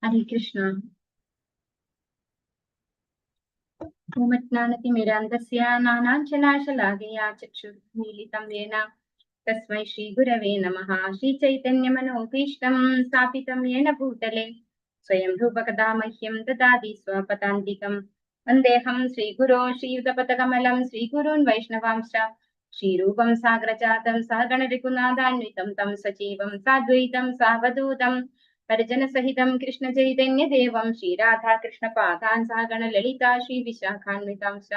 हरे कृष्ण। ओमज्ञानतिमिरान्धस्य नानाञ्चलाशलाकया चक्षुर्मीलितं येन तस्मै श्रीगुरवे नमः। श्रीचैतन्यमनोभीष्टं स्थापितं येन भूतले स्वयं रूपकदा मह्यं ददाति स्वपदान्तिकं। वन्देऽहं श्रीगुरो श्रीयुतपदकमलं श्रीगुरून् वैष्णवांश्च श्रीरूपं साग्रजातं सहगणरघुनाथान्वितं तं सजीवं साद्वैतं सावधूतं परिजनसहितं कृष्ण चैतन्य देवं श्रीराधा कृष्ण पादान् सहगण ललिता श्री विशाखान्वितांश्च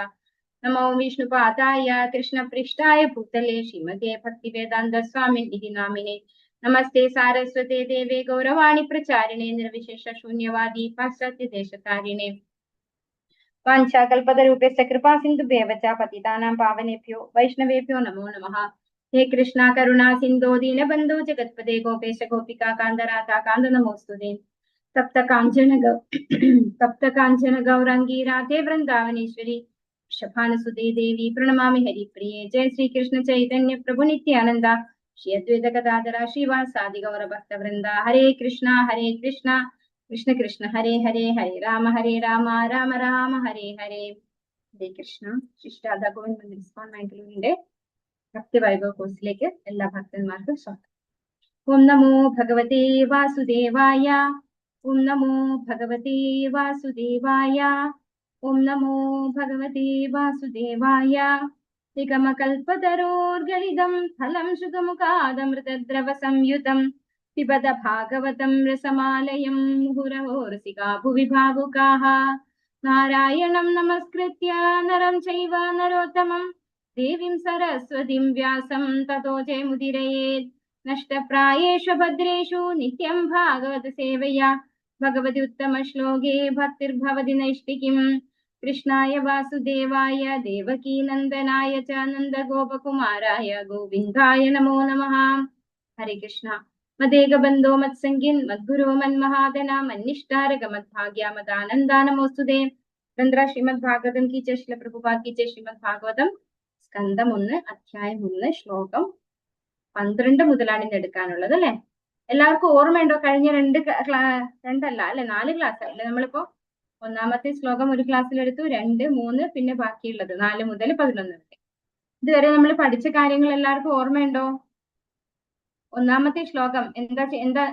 नमो विष्णुपादाय कृष्ण पृष्ठाय भूतले श्रीमते भक्तिवेदान्त स्वामिनिधि नामिने नमस्ते सारस्वते देवे गौरवाणी प्रचारिणे निर्विशेष शून्यवादी पाश्चात्य देशतारिणे वाञ्छाकल्पतरुभ्यश्च कृपा सिन्धुभ्येव च पतितानां पावनेभ्यो वैष्णवेभ्यो नमो नमः। हे कृष्णा करुणा सिन्धो दीनबन्धो जगत्पते गोपेश गोपिका कान्त राधा कान्त नमोऽस्तुते। तप्त काञ्चन गौरांगी राधे वृन्दावनेश्वरी शफानुसुते देवी प्रणमामि हरिप्रिये। जय श्री कृष्ण चैतन्य प्रभु नित्यानंद श्री अद्वैत गदाधर श्रीवासादि गौर भक्त वृंदा। हरे कृष्णा कृष्ण कृष्ण हरे हरे हरे राम राम राम हरे हरे। ഹരേ കൃഷ്ണ. ശിഷ്ടാദ ഗോവിന്ദ് മന്ദിർ ഇസ്കോൺ മംഗളൂരിന്റെ ഭക്തിവൈഭവ കോഴ്സിലേക്ക് എല്ലാ ഭക്തന്മാർക്കും സ്വാഗതം. ഓം നമോ ഭഗവതേ വാസുദേവായ. ഓം നമോ ഭഗവതേ വാസുദേവായ. ഓം നമോ ഭഗവതേ വാസുദേവായ. നിഗമകൽപതരോർഗളിതം ഫലം ശുഖമുഖാദമൃതദ്രവ സംയുതം പിബത ഭാഗവതം രസമാലയം മുഹുരഹോരസികാ ഭുവി ഭാവുകാഃ. നാരായണം നമസ്കൃത്യ നരം ചൈവ നരോത്തമം ദേവീം സരസ്വതീം വ്യാസം തതോ ജയമുദീരയേത്. നഷ്ടപ്രായേഷു ഭദ്രേഷു നിത്യം ഭാഗവത സേവയാ ഭഗവതി ഉത്തമ ശ്ലോകേ ഭക്തിർഭവതി നൈഷ്ഠികീം. കൃഷ്ണായ വാസുദേവായ ദേവകീ നന്ദനായ ച നന്ദഗോപകുമാരായ ഗോവിന്ദായ നമോ നമഃ. ഹരേ കൃഷ്ണ. മദേകബന്ധോ മത്സംഗിൻ മദ്ഗുരോ മന്മഹാദന മന്നിഷ്ടാരക മദ്ഭാഗ്യ മദാനന്ദ നമോസ്തുതേ. തന്ത്ര ശ്രീമദ് ഭാഗവതം കി ജയ. ശ്രീല പ്രഭുപാദ് കി ജയ. ശ്രീമദ് ഭാഗവതം സ്കന്ധം 1 അധ്യായം 1 ശ്ലോകം 12 മുതലാണ് ഇന്ന് എടുക്കാനുള്ളത് അല്ലെ. എല്ലാവർക്കും ഓർമ്മയുണ്ടോ? കഴിഞ്ഞ 4 ക്ലാസ് അല്ലെ നമ്മളിപ്പോ ഒന്നാമത്തെ ശ്ലോകം ഒരു ക്ലാസ്സിൽ എടുത്തു, 2, 3 പിന്നെ ബാക്കിയുള്ളത് 4 മുതൽ 11 വരെ. ഇതുവരെ നമ്മൾ പഠിച്ച കാര്യങ്ങൾ എല്ലാവർക്കും ഓർമ്മയുണ്ടോ? ഒന്നാമത്തെ ശ്ലോകം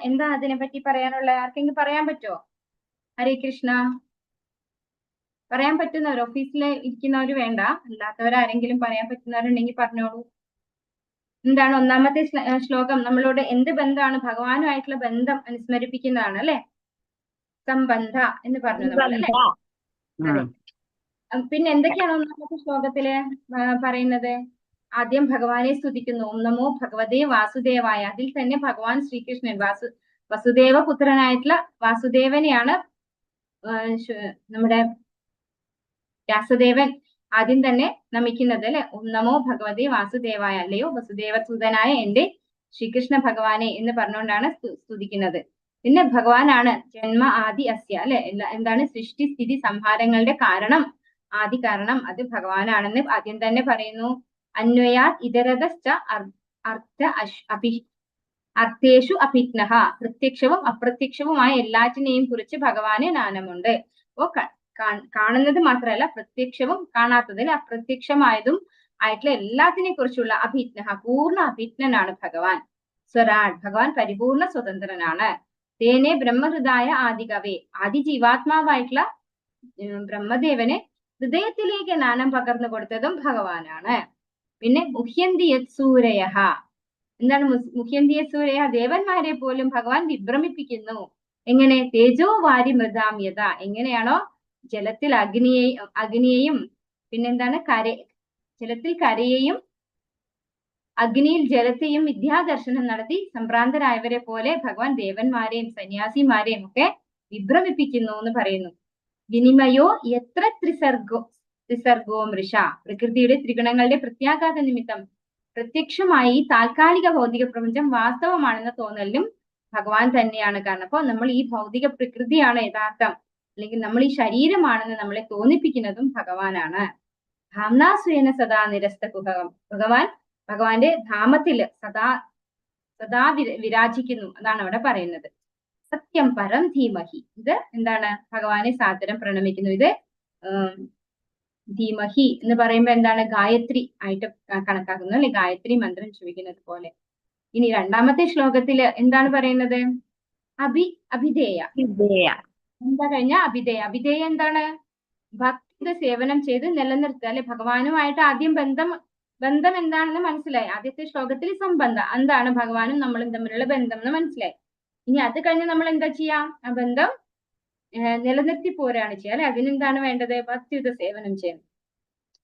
എന്താ അതിനെ പറ്റി പറയാനുള്ള? ആർക്കെങ്കിലും പറയാൻ പറ്റുമോ? ഹരേ കൃഷ്ണ. പറയാൻ പറ്റുന്നവർ, ഓഫീസിൽ ഇരിക്കുന്നവർ വേണ്ട, അല്ലാത്തവരാരെങ്കിലും പറയാൻ പറ്റുന്നവരുണ്ടെങ്കിൽ പറഞ്ഞോളൂ. എന്താണ് ഒന്നാമത്തെ ശ്ലോകം? നമ്മളോട് എന്ത് ബന്ധമാണ്? ഭഗവാനുമായിട്ടുള്ള ബന്ധം അനുസ്മരിപ്പിക്കുന്നതാണ് അല്ലെ. സംബന്ധ എന്ന് പറഞ്ഞു നമ്മൾ അല്ലെ. പിന്നെ എന്തൊക്കെയാണ് ഒന്നാമത്തെ ശ്ലോകത്തില് പറയുന്നത്? ആദ്യം ഭഗവാനെ സ്തുതിക്കുന്നു. ഓം നമോ ഭഗവതേ വാസുദേവായ. അതിൽ തന്നെ ഭഗവാൻ ശ്രീകൃഷ്ണൻ വസുദേവ പുത്രനായിട്ടുള്ള വാസുദേവനെയാണ് നമ്മുടെ വ്യാസദേവൻ ആദ്യം തന്നെ നമിക്കുന്നത് അല്ലെ. ഓം നമോ ഭഗവതേ വാസുദേവായ, അല്ലയോ വസുദേവസൂതനായ എന്റെ ശ്രീകൃഷ്ണ ഭഗവാനെ എന്ന് പറഞ്ഞുകൊണ്ടാണ് സ്തുതിക്കുന്നത്. പിന്നെ ഭഗവാനാണ് ജന്മ ആദി അസ്യ അല്ലെ. എന്താണ്? സൃഷ്ടി സ്ഥിതി സംഹാരങ്ങളുടെ കാരണം, ആദി കാരണം അത് ഭഗവാനാണെന്ന് ആദ്യം തന്നെ പറയുന്നു. അന്വയാ ഇതരതശ്ച അർത്ഥേഷു അഭിജ്ഞഃ. പ്രത്യക്ഷവും അപ്രത്യക്ഷവുമായ എല്ലാറ്റിനെയും കുറിച്ച് ഭഗവാന് ജ്ഞാനമുണ്ട്. അപ്പോ കാണുന്നത് മാത്രമല്ല, പ്രത്യക്ഷവും കാണാത്തതിൽ അപ്രത്യക്ഷമായതും ആയിട്ടുള്ള എല്ലാത്തിനെ കുറിച്ചുള്ള അഭിജ്ഞഃ, പൂർണ്ണ അഭിജ്ഞനാണ് ഭഗവാൻ. സ്വരാട്, ഭഗവാൻ പരിപൂർണ സ്വതന്ത്രനാണ്. തേനെ ബ്രഹ്മഹൃദായ ആദികവേ, ആദി ജീവാത്മാവായിട്ടുള്ള ബ്രഹ്മദേവനെ ഹൃദയത്തിലേക്ക് ജ്ഞാനം പകർന്നു കൊടുത്തതും ഭഗവാനാണ്. പിന്നെ മുഹ്യന്തിയത് സൂരയഃ. എന്താണ് മുഹ്യന്തിയത് സൂരയഃ? ദേവന്മാരെ പോലും ഭഗവാൻ വിഭ്രമിപ്പിക്കുന്നു. എങ്ങനെ? തേജോ വാരി മൃതാമ്യത. എങ്ങനെയാണോ ജലത്തിൽ അഗ്നിയെയും പിന്നെന്താണ് ജലത്തിൽ കരയെയും അഗ്നിയിൽ ജലത്തെയും വിദ്യാദർശനം നടത്തി സംഭ്രാന്തരായവരെ പോലെ ഭഗവാൻ ദേവന്മാരെയും സന്യാസിമാരെയും ഒക്കെ വിഭ്രമിപ്പിക്കുന്നു എന്ന് പറയുന്നു. വിനിമയോ എത്ര ത്രിസർഗോ മൃഷ. പ്രകൃതിയുടെ ത്രിഗുണങ്ങളുടെ പ്രത്യാഘാത നിമിത്തം പ്രത്യക്ഷമായി താൽക്കാലിക ഭൗതിക പ്രപഞ്ചം വാസ്തവമാണെന്ന തോന്നലും ഭഗവാൻ തന്നെയാണ് കാരണം. അപ്പൊ നമ്മൾ ഈ ഭൗതിക പ്രകൃതിയാണ് യഥാർത്ഥം, അല്ലെങ്കിൽ നമ്മൾ ഈ ശരീരമാണെന്ന് നമ്മളെ തോന്നിപ്പിക്കുന്നതും ഭഗവാനാണ്. ധാംനാസ്വേന സദാ നിരസ്ത കുഹകം. ഭഗവാന്റെ ധാമത്തില് സദാ വിരാജിക്കുന്നു. അതാണ് അവിടെ പറയുന്നത്. സത്യം പരം ധീമഹി. ഇത് എന്താണ്? ഭഗവാനെ സാദരം പ്രണമിക്കുന്നു. ഇത് ധീമഹി എന്ന് പറയുമ്പോൾ എന്താണ്? ഗായത്രി ആയിട്ട് കണക്കാക്കുന്നു അല്ലെ? ഗായത്രി മന്ത്രം ജപിക്കുന്നത് പോലെ. ഇനി രണ്ടാമത്തെ ശ്ലോകത്തില് എന്താണ് പറയുന്നത്? അഭിധേയ. എന്താ കഴിഞ്ഞ? അഭിധേയ. അഭിധേയ എന്താണ്? ഭക്തിയുടെ സേവനം ചെയ്ത് നിലനിർത്തുക അല്ലെ? ഭഗവാനുമായിട്ട് ആദ്യം ബന്ധം എന്താണെന്ന് മനസ്സിലായി. ആദ്യത്തെ ശ്ലോകത്തിൽ സംബന്ധം എന്താണ്? ഭഗവാനും നമ്മളും തമ്മിലുള്ള ബന്ധം എന്ന് മനസ്സിലായി. ഇനി അത് കഴിഞ്ഞ് നമ്മൾ എന്താ ചെയ്യാം? ആ ബന്ധം നിലനിർത്തി പോരാണ് ചെയ്യുക അല്ലെ? അതിനെന്താണ് വേണ്ടത്? ഭക്തിയുടെ സേവനം ചെയ്യണം.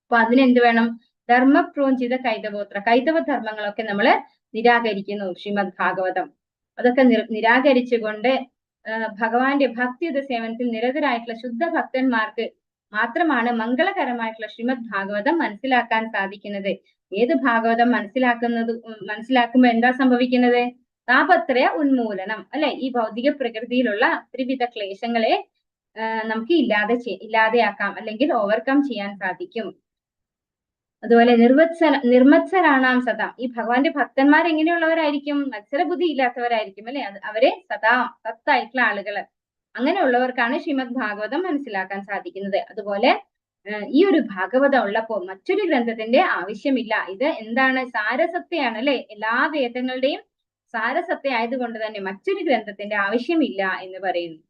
അപ്പൊ അതിനെന്ത് വേണം? ധർമ്മപ്രോഞ്ചിത കൈതവ ധർമ്മങ്ങളൊക്കെ നമ്മൾ നിരാകരിക്കുന്നു. ശ്രീമദ് ഭാഗവതം അതൊക്കെ നിരാകരിച്ചുകൊണ്ട് ഭഗവാന്റെ ഭക്തിയുടെ സേവനത്തിൽ നിരതരായിട്ടുള്ള ശുദ്ധ ഭക്തന്മാർക്ക് മാത്രമാണ് മംഗളകരമായിട്ടുള്ള ശ്രീമദ് ഭാഗവതം മനസ്സിലാക്കാൻ സാധിക്കുന്നത്. ഏത് ഭാഗവതം മനസ്സിലാക്കുമ്പോൾ എന്താ സംഭവിക്കുന്നത്? താപത്രയ ഉന്മൂലനം അല്ലെ? ഈ ഭൗതിക പ്രകൃതിയിലുള്ള ത്രിവിധ ക്ലേശങ്ങളെ നമുക്ക് ഇല്ലാതെയാക്കാം, അല്ലെങ്കിൽ ഓവർകം ചെയ്യാൻ സാധിക്കും. അതുപോലെ നിർമത്സരാണാം സദാ. ഈ ഭഗവാന്റെ ഭക്തന്മാർ എങ്ങനെയുള്ളവരായിരിക്കും? മത്സരബുദ്ധി ഇല്ലാത്തവരായിരിക്കും അല്ലെ? അവരെ സദാ സത്തായിട്ടുള്ള ആളുകള്, അങ്ങനെയുള്ളവർക്കാണ് ശ്രീമദ് ഭാഗവതം മനസ്സിലാക്കാൻ സാധിക്കുന്നത്. അതുപോലെ ഈ ഒരു ഭാഗവതം ഉള്ളപ്പോ മറ്റൊരു ഗ്രന്ഥത്തിന്റെ ആവശ്യമില്ല. ഇത് എന്താണ്? സാരസത്തയാണ് അല്ലെ? എല്ലാ വേദങ്ങളുടെയും സാരസത്ത ആയതുകൊണ്ട് തന്നെ മറ്റൊരു ഗ്രന്ഥത്തിന്റെ ആവശ്യമില്ല എന്ന് പറയുന്നു.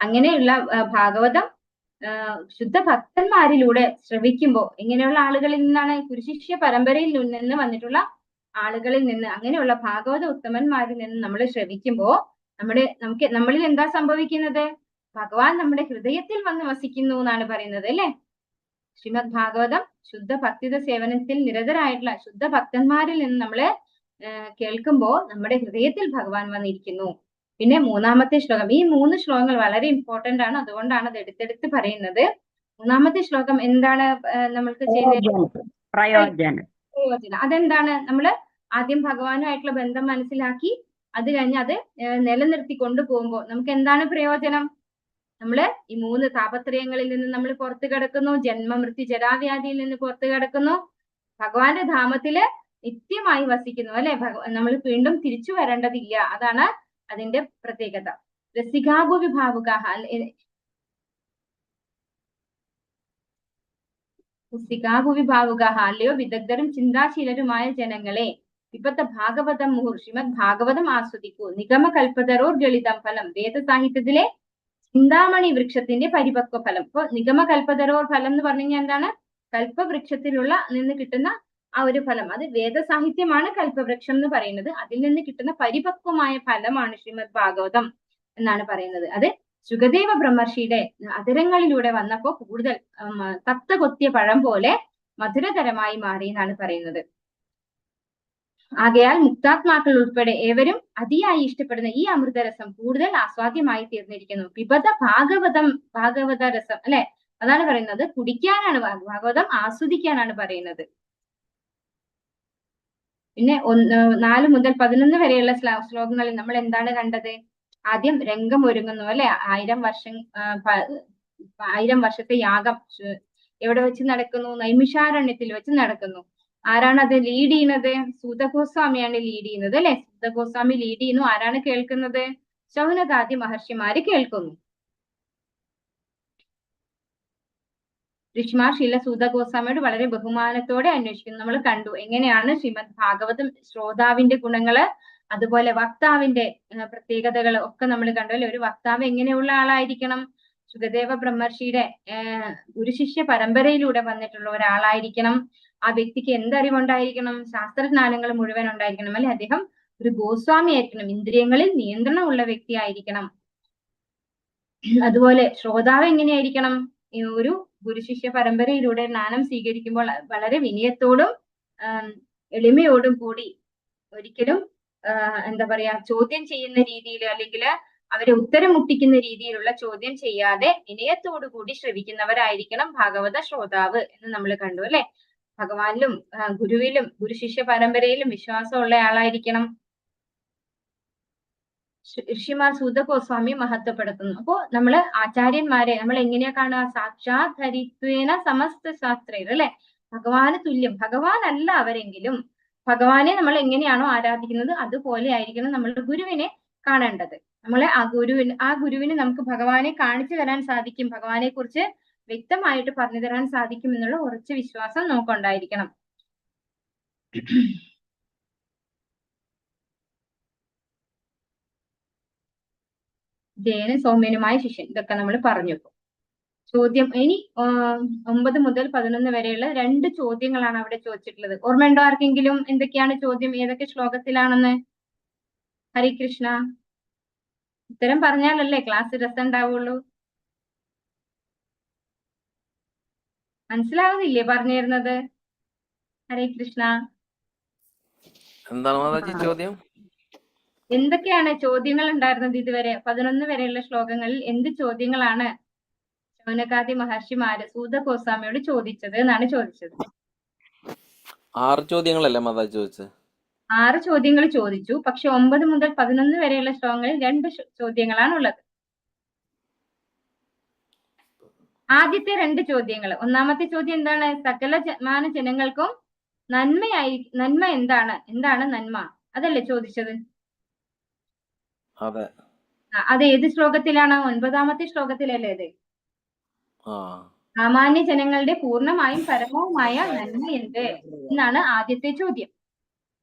അങ്ങനെയുള്ള ഭാഗവതം ശുദ്ധ ഭക്തന്മാരിലൂടെ ശ്രവിക്കുമ്പോൾ എങ്ങനെയുള്ള ആളുകളിൽ നിന്നാണ്? ഗുരുശിഷ്യ പരമ്പരയിൽ നിന്ന് വന്നിട്ടുള്ള ആളുകളിൽ നിന്ന്, അങ്ങനെയുള്ള ഭാഗവത ഉത്തമന്മാരിൽ നിന്ന് നമ്മൾ ശ്രവിക്കുമ്പോൾ നമ്മളിൽ എന്താ സംഭവിക്കുന്നത്? ഭഗവാൻ നമ്മുടെ ഹൃദയത്തിൽ വന്ന് വസിക്കുന്നു എന്നാണ് പറയുന്നത് അല്ലെ? ശ്രീമദ് ഭാഗവതം ശുദ്ധ ഭക്തിയുടെ സേവനത്തിൽ നിരതരായിട്ടുള്ള ശുദ്ധ ഭക്തന്മാരിൽ നിന്ന് നമ്മള് കേൾക്കുമ്പോൾ നമ്മുടെ ഹൃദയത്തിൽ ഭഗവാൻ വന്നിരിക്കുന്നു. പിന്നെ മൂന്നാമത്തെ ശ്ലോകം, ഈ 3 ശ്ലോകങ്ങൾ വളരെ ഇമ്പോർട്ടന്റ് ആണ്, അതുകൊണ്ടാണ് അത് എടുത്തെടുത്ത് പറയുന്നത്. മൂന്നാമത്തെ ശ്ലോകം എന്താണ് നമ്മൾക്ക് ചെയ്യുന്നത്? പ്രയോജനം. അതെന്താണ്? നമ്മള് ആദ്യം ഭഗവാനുമായിട്ടുള്ള ബന്ധം മനസ്സിലാക്കി അത് കഴിഞ്ഞ് അത് നിലനിർത്തി കൊണ്ടുപോകുമ്പോൾ നമുക്ക് എന്താണ് പ്രയോജനം? നമ്മള് ഈ 3 താപത്രയങ്ങളിൽ നിന്ന് നമ്മൾ പുറത്തു കിടക്കുന്നു, ജന്മമൃത്യു ജരാവ്യാധിയിൽ നിന്ന് പുറത്തു കിടക്കുന്നു, ഭഗവാന്റെ ധാമത്തില് നിത്യമായി വസിക്കുന്നു അല്ലെ? നമ്മൾ വീണ്ടും തിരിച്ചു വരേണ്ടതില്ല. അതാണ് അതിന്റെ പ്രത്യേകത. രസികാഭുവി ഭാവുകാഹ അല്ലയോ വിദഗ്ധരും ചിന്താശീലരുമായ ജനങ്ങളെ, വിപത്ത ഭാഗവതം ശ്രീമദ് ഭാഗവതം ആസ്വദിക്കൂ. നിഗമ കൽപ്പതരോർ ഗളിതം ഫലം. വേദസാഹിത്യത്തിലെ ചിന്താമണി വൃക്ഷത്തിന്റെ പരിപക്വ ഫലം. ഇപ്പൊ നിഗമ കൽപ്പതരോർ ഫലം എന്ന് പറഞ്ഞു കഴിഞ്ഞാൽ എന്താണ്? കൽപ്പവൃക്ഷത്തിലുള്ള നിന്ന് കിട്ടുന്ന ആ ഒരു ഫലം, അത് വേദസാഹിത്യമാണ് കൽപ്പവൃക്ഷം എന്ന് പറയുന്നത്. അതിൽ നിന്ന് കിട്ടുന്ന പരിപക്വമായ ഫലമാണ് ശ്രീമദ് ഭാഗവതം എന്നാണ് പറയുന്നത്. അത് സുഖദേവ ബ്രഹ്മർഷിയുടെ അതരങ്ങളിലൂടെ വന്നപ്പോ കൂടുതൽ തത്ത കൊത്തിയ പഴം പോലെ മധുരതരമായി മാറി എന്നാണ് പറയുന്നത്. ആകയാൽ മുക്താത്മാക്കൾ ഉൾപ്പെടെ ഏവരും അതിയായി ഇഷ്ടപ്പെടുന്ന ഈ അമൃതരസം കൂടുതൽ ആസ്വാദ്യമായി തീർന്നിരിക്കുന്നു. പിബത ഭാഗവത രസം അല്ലെ? അതാണ് പറയുന്നത്. കുടിക്കാനാണ് ഭാഗവതം, ആസ്വദിക്കാനാണ് പറയുന്നത്. പിന്നെ 4 മുതൽ 11 വരെയുള്ള ശ്ലോകങ്ങളിൽ നമ്മൾ എന്താണ് കണ്ടത്? ആദ്യം രംഗം ഒരുങ്ങുന്നു അല്ലെ? 1000 വർഷത്തെ യാഗം എവിടെ വെച്ച് നടക്കുന്നു? നൈമിഷാരണ്യത്തിൽ വെച്ച് നടക്കുന്നു. ആരാണ് അത് ലീഡ് ചെയ്യുന്നത്? സൂതഗോസ്വാമിയാണ് ലീഡ് ചെയ്യുന്നത് അല്ലെ? സൂതഗോസ്വാമി ലീഡ് ചെയ്യുന്നു. ആരാണ് കേൾക്കുന്നത്? ശൗനകാദി മഹർഷിമാര് കേൾക്കുന്നു. ഋഷിമാർ ശീല സൂതഗോസ്വാമിയോട് വളരെ ബഹുമാനത്തോടെ അന്വേഷിക്കുന്നു. നമ്മൾ കണ്ടു എങ്ങനെയാണ് ശ്രീമദ് ഭാഗവതം ശ്രോതാവിന്റെ ഗുണങ്ങള്, അതുപോലെ വക്താവിന്റെ പ്രത്യേകതകൾ ഒക്കെ നമ്മൾ കണ്ടു അല്ലെ? ഒരു വക്താവ് എങ്ങനെയുള്ള ആളായിരിക്കണം? സുഖദേവ ബ്രഹ്മർഷിയുടെ ഗുരുശിഷ്യ പരമ്പരയിലൂടെ വന്നിട്ടുള്ള ഒരാളായിരിക്കണം. ആ വ്യക്തിക്ക് എന്തറിവുണ്ടായിരിക്കണം? ശാസ്ത്രജ്ഞാനങ്ങൾ മുഴുവൻ ഉണ്ടായിരിക്കണം അല്ലെ? അദ്ദേഹം ഒരു ഗോസ്വാമി ആയിരിക്കണം, ഇന്ദ്രിയങ്ങളിൽ നിയന്ത്രണമുള്ള വ്യക്തി ആയിരിക്കണം. അതുപോലെ ശ്രോതാവ് എങ്ങനെയായിരിക്കണം? ഒരു ഗുരുശിഷ്യ പരമ്പരയിലൂടെ ജ്ഞാനം സ്വീകരിക്കുമ്പോൾ വളരെ വിനയത്തോടും എളിമയോടും കൂടി, ഒരിക്കലും എന്താ പറയാ, ചോദ്യം ചെയ്യുന്ന രീതിയിൽ അല്ലെങ്കിൽ അവരെ ഉത്തരം മുട്ടിക്കുന്ന രീതിയിലുള്ള ചോദ്യം ചെയ്യാതെ വിനയത്തോടു കൂടി ശ്രവിക്കുന്നവരായിരിക്കണം ഭാഗവത ശ്രോതാവ് എന്ന് നമ്മൾ കണ്ടു അല്ലെ? ഭഗവാനിലും ഗുരുവിലും ഗുരുശിഷ്യ പരമ്പരയിലും വിശ്വാസമുള്ള ആളായിരിക്കണം. ഋഷിമാർ സൂതഗോസ്വാമി മഹത്വപ്പെടുത്തുന്നു. അപ്പോ നമ്മള് ആചാര്യന്മാരെ നമ്മൾ എങ്ങനെയാ കാണുക? സാക്ഷാത് ഹരിത്വേന സമസ്ത ശാസ്ത്രേർ അല്ലെ? ഭഗവാന് തുല്യം. ഭഗവാൻ അല്ല അവരെങ്കിലും ഭഗവാനെ നമ്മൾ എങ്ങനെയാണോ ആരാധിക്കുന്നത് അതുപോലെ ആയിരിക്കണം നമ്മൾ ഗുരുവിനെ കാണേണ്ടത്. നമ്മളെ ആ ഗുരുവിന് നമുക്ക് ഭഗവാനെ കാണിച്ചു തരാൻ സാധിക്കും, ഭഗവാനെ കുറിച്ച് വ്യക്തമായിട്ട് പറഞ്ഞു തരാൻ സാധിക്കും എന്നുള്ള ഉറച്ച വിശ്വാസം നമുക്കുണ്ടായിരിക്കണം. ജയന് സൗമ്യനുമായ ശിഷ്യൻ, ഇതൊക്കെ നമ്മൾ പറഞ്ഞു. ചോദ്യം ഇനി 9 മുതൽ 11 വരെയുള്ള 2 ചോദ്യങ്ങളാണ് അവിടെ ചോദിച്ചിട്ടുള്ളത്. ഓർമ്മയുണ്ടോ ആർക്കെങ്കിലും എന്തൊക്കെയാണ് ചോദ്യം, ഏതൊക്കെ ശ്ലോകത്തിലാണെന്ന്? ഹരികൃഷ്ണ, ഉത്തരം പറഞ്ഞാലല്ലേ ക്ലാസ് രസം ഉണ്ടാവുള്ളൂ. മനസ്സിലാവുന്നില്ലേ പറഞ്ഞു തരുന്നത്? ഹരേ കൃഷ്ണ. എന്താണ് ചോദ്യം? എന്തൊക്കെയാണ് ചോദ്യങ്ങൾ ഉണ്ടായിരുന്നത് ഇതുവരെ? 11 വരെയുള്ള ശ്ലോകങ്ങളിൽ എന്ത് ചോദ്യങ്ങളാണ് ശൗനകാദി മഹർഷിമാര് സൂത ഗോസ്വാമിയോട് ചോദിച്ചത് എന്നാണ് ചോദിച്ചത്. 6 ചോദ്യങ്ങളല്ലേ മാതാജി ചോദിച്ചത്? 6 ചോദ്യങ്ങൾ ചോദിച്ചു. പക്ഷെ 9 മുതൽ 11 വരെയുള്ള ശ്ലോകങ്ങളിൽ 2 ചോദ്യങ്ങളാണ് ഉള്ളത്. ആദ്യത്തെ 2 ചോദ്യങ്ങൾ, ഒന്നാമത്തെ ചോദ്യം എന്താണ്? സകല ജനങ്ങൾക്കും നന്മ എന്താണ്, എന്താണ് നന്മ, അതല്ലേ ചോദിച്ചത്? അത് ഏത് ശ്ലോകത്തിലാണ്? 9ാമത്തെ ശ്ലോകത്തിലല്ലേ അത്? സാമാന്യ ജനങ്ങളുടെ പൂർണ്ണമായും പരമവുമായ നന്മ എന്ത് എന്നാണ് ആദ്യത്തെ ചോദ്യം.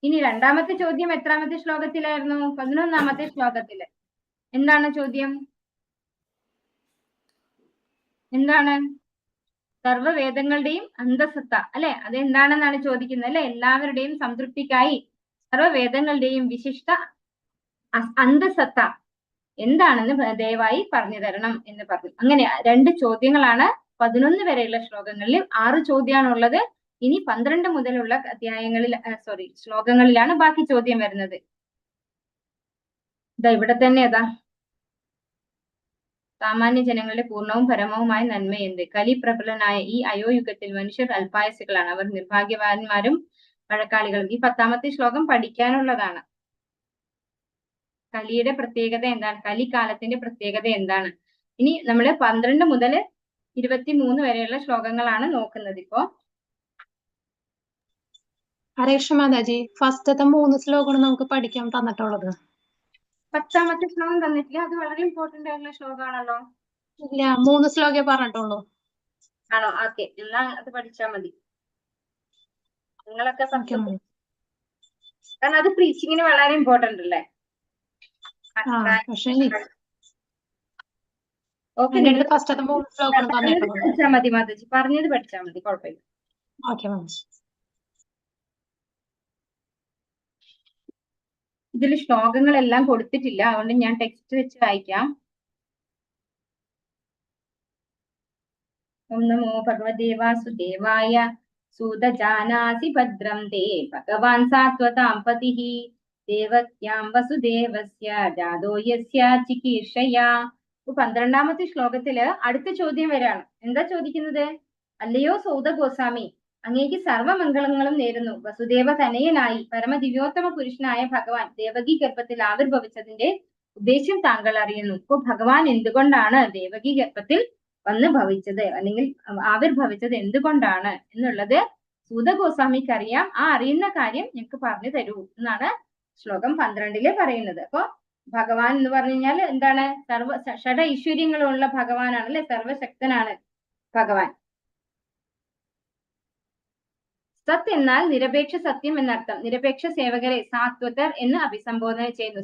ഇനി രണ്ടാമത്തെ ചോദ്യം എത്രാമത്തെ ശ്ലോകത്തിലായിരുന്നു? 11ാമത്തെ ശ്ലോകത്തില്. എന്താണ് ചോദ്യം? എന്താണ്? സർവ്വവേദങ്ങളുടെയും അന്തസത്ത അല്ലെ, അതെന്താണെന്നാണ് ചോദിക്കുന്നത് അല്ലെ. എല്ലാവരുടെയും സംതൃപ്തിക്കായി സർവ്വവേദങ്ങളുടെയും വിശിഷ്ട അന്തസത്ത എന്താണെന്ന് ദയവായി പറഞ്ഞു തരണം എന്ന് പറഞ്ഞു. അങ്ങനെ 2 ചോദ്യങ്ങളാണ് 11 വരെയുള്ള ശ്ലോകങ്ങളിൽ. 6 ചോദ്യമാണുള്ളത്. ഇനി 12 മുതലുള്ള ശ്ലോകങ്ങളിലാണ് ബാക്കി ചോദ്യം വരുന്നത്. ഇതാ ഇവിടെ തന്നെ അതാ, സാമാന്യ ജനങ്ങളുടെ പൂർണ്ണവും പരമവുമായ നന്മ എന്ത്? കലിപ്രബലനായ ഈ അയോയുഗത്തിൽ മനുഷ്യർ അല്പായസുകളാണ്, അവർ നിർഭാഗ്യവാന്മാരും വഴക്കാളികളും. ഈ 10ാമത്തെ ശ്ലോകം പഠിക്കാനുള്ളതാണ്. കലിയുടെ പ്രത്യേകത എന്താണ്? കലികാലത്തിന്റെ പ്രത്യേകത എന്താണ്? ഇനി നമ്മൾ 12 മുതൽ 23 വരെയുള്ള ശ്ലോകങ്ങളാണ് നോക്കുന്നത് ഇപ്പോ. ഹരേ കൃഷ്ണ മാതാജി, ഫസ്റ്റത്തെ 3 ശ്ലോകമാണ് നമുക്ക് പഠിക്കാൻ തന്നിട്ടുള്ളത്. 10ാമത്തെ ശ്ലോകം തന്നിട്ടില്ല? അത് വളരെ ഇമ്പോർട്ടന്റ് ആയിട്ടുള്ള ശ്ലോകമാണല്ലോ. ഇല്ല, 3 ശ്ലോകേ പറഞ്ഞിട്ടുള്ളൂ. ആണോ? ഓക്കെ, എന്നാ അത് പഠിച്ചാൽ മതി. നിങ്ങളൊക്കെ കാരണം അത് പ്രീച്ചിങ്ങിന് വളരെ ഇമ്പോർട്ടന്റ് അല്ലേ. ഓക്കെ, പഠിച്ചാൽ മതി മാതാജി, പറഞ്ഞത് പഠിച്ചാൽ മതി, കുഴപ്പമില്ല. ഇതിൽ ശ്ലോകങ്ങളെല്ലാം കൊടുത്തിട്ടില്ല, അതുകൊണ്ട് ഞാൻ ടെക്സ്റ്റ് വെച്ച് വായിക്കാം. ഓം നമോ ഭഗവതേ വാസുദേവായ. സൂതജാനാസി ഭദ്രം തേ ഭഗവാൻ സാത്വതാം പതിഃ ദേവക്യാം വസുദേവസ്യ ജാതോ യസ്യ ചികീർഷയാ. 12ാമത്തെ ശ്ലോകത്തില് അടുത്ത ചോദ്യം വരാണ്. എന്താ ചോദിക്കുന്നത്? അല്ലയോ സൂത ഗോസ്വാമി, അങ്ങേക്ക് സർവമംഗളങ്ങളും നേരുന്നു. വസുദേവ തനയനായി പരമദിവ്യോത്തമ പുരുഷനായ ഭഗവാൻ ദേവകി ഗർഭത്തിൽ ആവിർഭവിച്ചതിന്റെ ഉദ്ദേശം താങ്കൾ അറിയുന്നു. ഇപ്പൊ ഭഗവാൻ എന്തുകൊണ്ടാണ് ദേവകി ഗർഭത്തിൽ വന്ന് ഭവിച്ചത്, അല്ലെങ്കിൽ ആവിർഭവിച്ചത് എന്തുകൊണ്ടാണ് എന്നുള്ളത് സൂത ഗോസ്വാമിക്ക് അറിയാം. ആ അറിയുന്ന കാര്യം ഞങ്ങൾക്ക് പറഞ്ഞു തരൂ എന്നാണ് ശ്ലോകം 12 പറയുന്നത്. അപ്പൊ ഭഗവാൻ എന്ന് പറഞ്ഞു കഴിഞ്ഞാൽ എന്താണ്? ഷഡ ഐശ്വര്യങ്ങളുള്ള ഭഗവാനാണ് അല്ലെ, സർവശക്തനാണ് ഭഗവാൻ. സത് എന്നാൽ നിരപേക്ഷ സത്യം എന്നർത്ഥം. നിരപേക്ഷ സേവകരെ സാത്വതർ എന്ന് അഭിസംബോധന ചെയ്യുന്നു.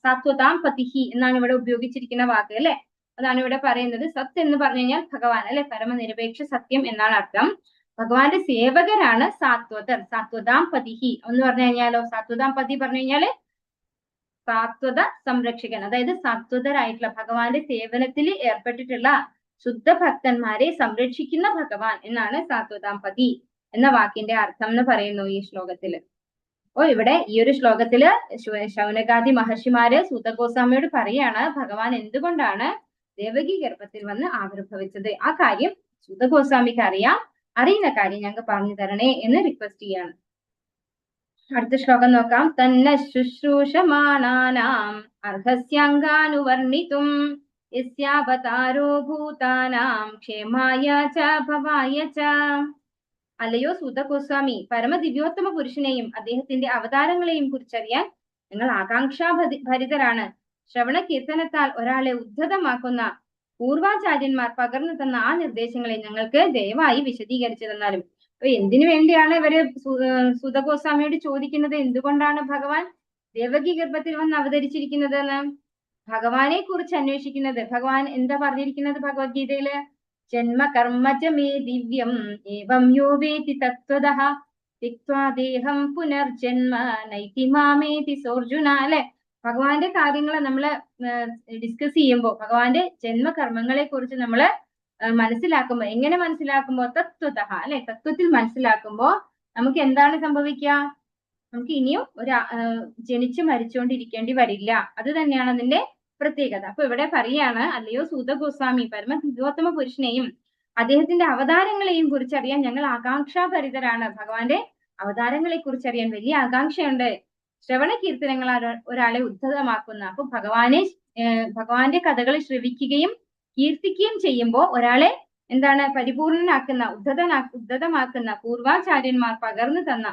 സാത്വതാം പതിഹി എന്നാണ് ഇവിടെ ഉപയോഗിച്ചിരിക്കുന്ന വാക്ക് അല്ലെ. അതാണ് ഇവിടെ പറയുന്നത്. സത് എന്ന് പറഞ്ഞു കഴിഞ്ഞാൽ ഭഗവാൻ അല്ലെ, പരമനിരപേക്ഷ സത്യം എന്നാണ് അർത്ഥം. ഭഗവാന്റെ സേവകരാണ് സാത്വതർ. സാത്വതാം പതിഹി എന്ന് പറഞ്ഞു കഴിഞ്ഞാലോ, സാത്വതാം പതി പറഞ്ഞു കഴിഞ്ഞാല് സാത്വത സംരക്ഷകൻ, അതായത് സാത്വതരായിട്ടുള്ള ഭഗവാന്റെ സേവനത്തിൽ ഏർപ്പെട്ടിട്ടുള്ള ശുദ്ധ ഭക്തന്മാരെ സംരക്ഷിക്കുന്ന ഭഗവാൻ എന്നാണ് സാത്വതാം പതി എന്ന വാക്കിന്റെ അർത്ഥം എന്ന് പറയുന്നു ഈ ശ്ലോകത്തില്. അപ്പോ ഇവിടെ ഈ ഒരു ശ്ലോകത്തില് ശൗനകാദി മഹർഷിമാര് സൂത ഗോസ്വാമിയോട് പറയാണ് ഭഗവാൻ എന്തുകൊണ്ടാണ് ദേവകി ഗർഭത്തിൽ വന്ന് ആവിർഭവിച്ചത്. ആ കാര്യം സൂത ഗോസ്വാമിക്ക് അറിയാം. അറിയുന്ന കാര്യം ഞങ്ങൾക്ക് പറഞ്ഞു തരണേ എന്ന് റിക്വസ്റ്റ് ചെയ്യാണ്. അടുത്ത ശ്ലോകം നോക്കാം. തന്ന ശുശ്രൂഷമാണാനാം അർഹസ്യാംഗാനുവർണിതും യസ്യാവതാരോ ഭൂതാനാം ക്ഷേമായ ച ഭവായ ച. അല്ലയോ സൂത ഗോസ്വാമി, പരമദിവ്യോത്തമ പുരുഷനെയും അദ്ദേഹത്തിന്റെ അവതാരങ്ങളെയും കുറിച്ചറിയാൻ ഞങ്ങൾ ഭരിതരാണ്. ശ്രവണ കീർത്തനത്താൽ ഒരാളെ ഉദ്ധതമാക്കുന്ന പൂർവാചാര്യന്മാർ പകർന്നു തന്ന ആ നിർദ്ദേശങ്ങളെ ഞങ്ങൾക്ക് ദയവായി വിശദീകരിച്ചു തന്നാലും. അപ്പൊ എന്തിനു വേണ്ടിയാണ് ഇവര് സുതഗോസ്വാമിയോട് ചോദിക്കുന്നത്? എന്തുകൊണ്ടാണ് ഭഗവാൻ ദേവകി ഗർഭത്തിൽ വന്ന് അവതരിച്ചിരിക്കുന്നത് എന്ന്, ഭഗവാനെ കുറിച്ച് അന്വേഷിക്കുന്നത്. ഭഗവാൻ എന്താ പറഞ്ഞിരിക്കുന്നത് ഭഗവത്ഗീതയില്? ജന്മ കർമ്മച മേ ദിവ്യം ഏവം യോ വേതി തത്വതഃ തിക്ത്വാ ദേഹം പുനർജന്മ നൈതി മാമേതി സോർജുന. അല്ലെ, ഭഗവാന്റെ കാര്യങ്ങൾ നമ്മള് ഡിസ്കസ് ചെയ്യുമ്പോൾ ഭഗവാന്റെ ജന്മകർമ്മങ്ങളെ കുറിച്ച് നമ്മള് മനസ്സിലാക്കുമ്പോ, എങ്ങനെ മനസ്സിലാക്കുമ്പോ? തത്വതഃ, അല്ലെ, തത്വത്തിൽ മനസ്സിലാക്കുമ്പോ നമുക്ക് എന്താണ് സംഭവിക്കുക? നമുക്ക് ഇനിയും ജനിച്ച് മരിച്ചുകൊണ്ടിരിക്കേണ്ടി വരില്ല. അത് തന്നെയാണ് അതിന്റെ പ്രത്യേകത. അപ്പൊ ഇവിടെ പറയാണ്, അല്ലയോ സൂത ഗോസ്വാമി, പരമഹിതോത്തമ പുരുഷനെയും അദ്ദേഹത്തിന്റെ അവതാരങ്ങളെയും കുറിച്ചറിയാൻ ഞങ്ങൾ ആകാംക്ഷാഭരിതരാണ്. ഭഗവാന്റെ അവതാരങ്ങളെ കുറിച്ചറിയാൻ വലിയ ആകാംക്ഷയുണ്ട്. ശ്രവണ കീർത്തനങ്ങൾ ഒരാളെ ഉദ്ധതമാക്കുന്ന, അപ്പൊ ഭഗവാന്റെ കഥകൾ ശ്രവിക്കുകയും കീർത്തിക്കുകയും ചെയ്യുമ്പോൾ ഒരാളെ എന്താണ് പരിപൂർണനാക്കുന്ന, ഉദ്ധതമാക്കുന്ന പൂർവാചാര്യന്മാർ പകർന്നു തന്ന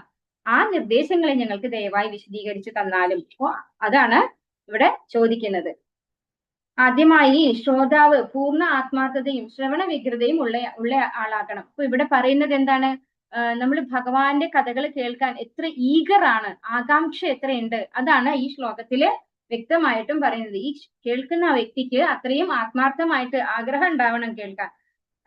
ആ നിർദ്ദേശങ്ങളെ ഞങ്ങൾക്ക് ദയവായി വിശദീകരിച്ചു തന്നാലും. അപ്പോ അതാണ് ഇവിടെ ചോദിക്കുന്നത്. ആദ്യമായി ശ്രോതാവ് പൂർണ്ണ ആത്മാർത്ഥതയും ശ്രവണ വികൃതയും ഉള്ള ആളാകണം. അപ്പൊ ഇവിടെ പറയുന്നത് എന്താണ്? നമ്മൾ ഭഗവാന്റെ കഥകൾ കേൾക്കാൻ എത്ര ഈഗറാണ്, ആകാംക്ഷ എത്രയുണ്ട്, അതാണ് ഈ ശ്ലോകത്തില് വ്യക്തമായിട്ടും പറയുന്നത്. ഈ കേൾക്കുന്ന വ്യക്തിക്ക് അത്രയും ആത്മാർത്ഥമായിട്ട് ആഗ്രഹം ഉണ്ടാവണം കേൾക്കാൻ.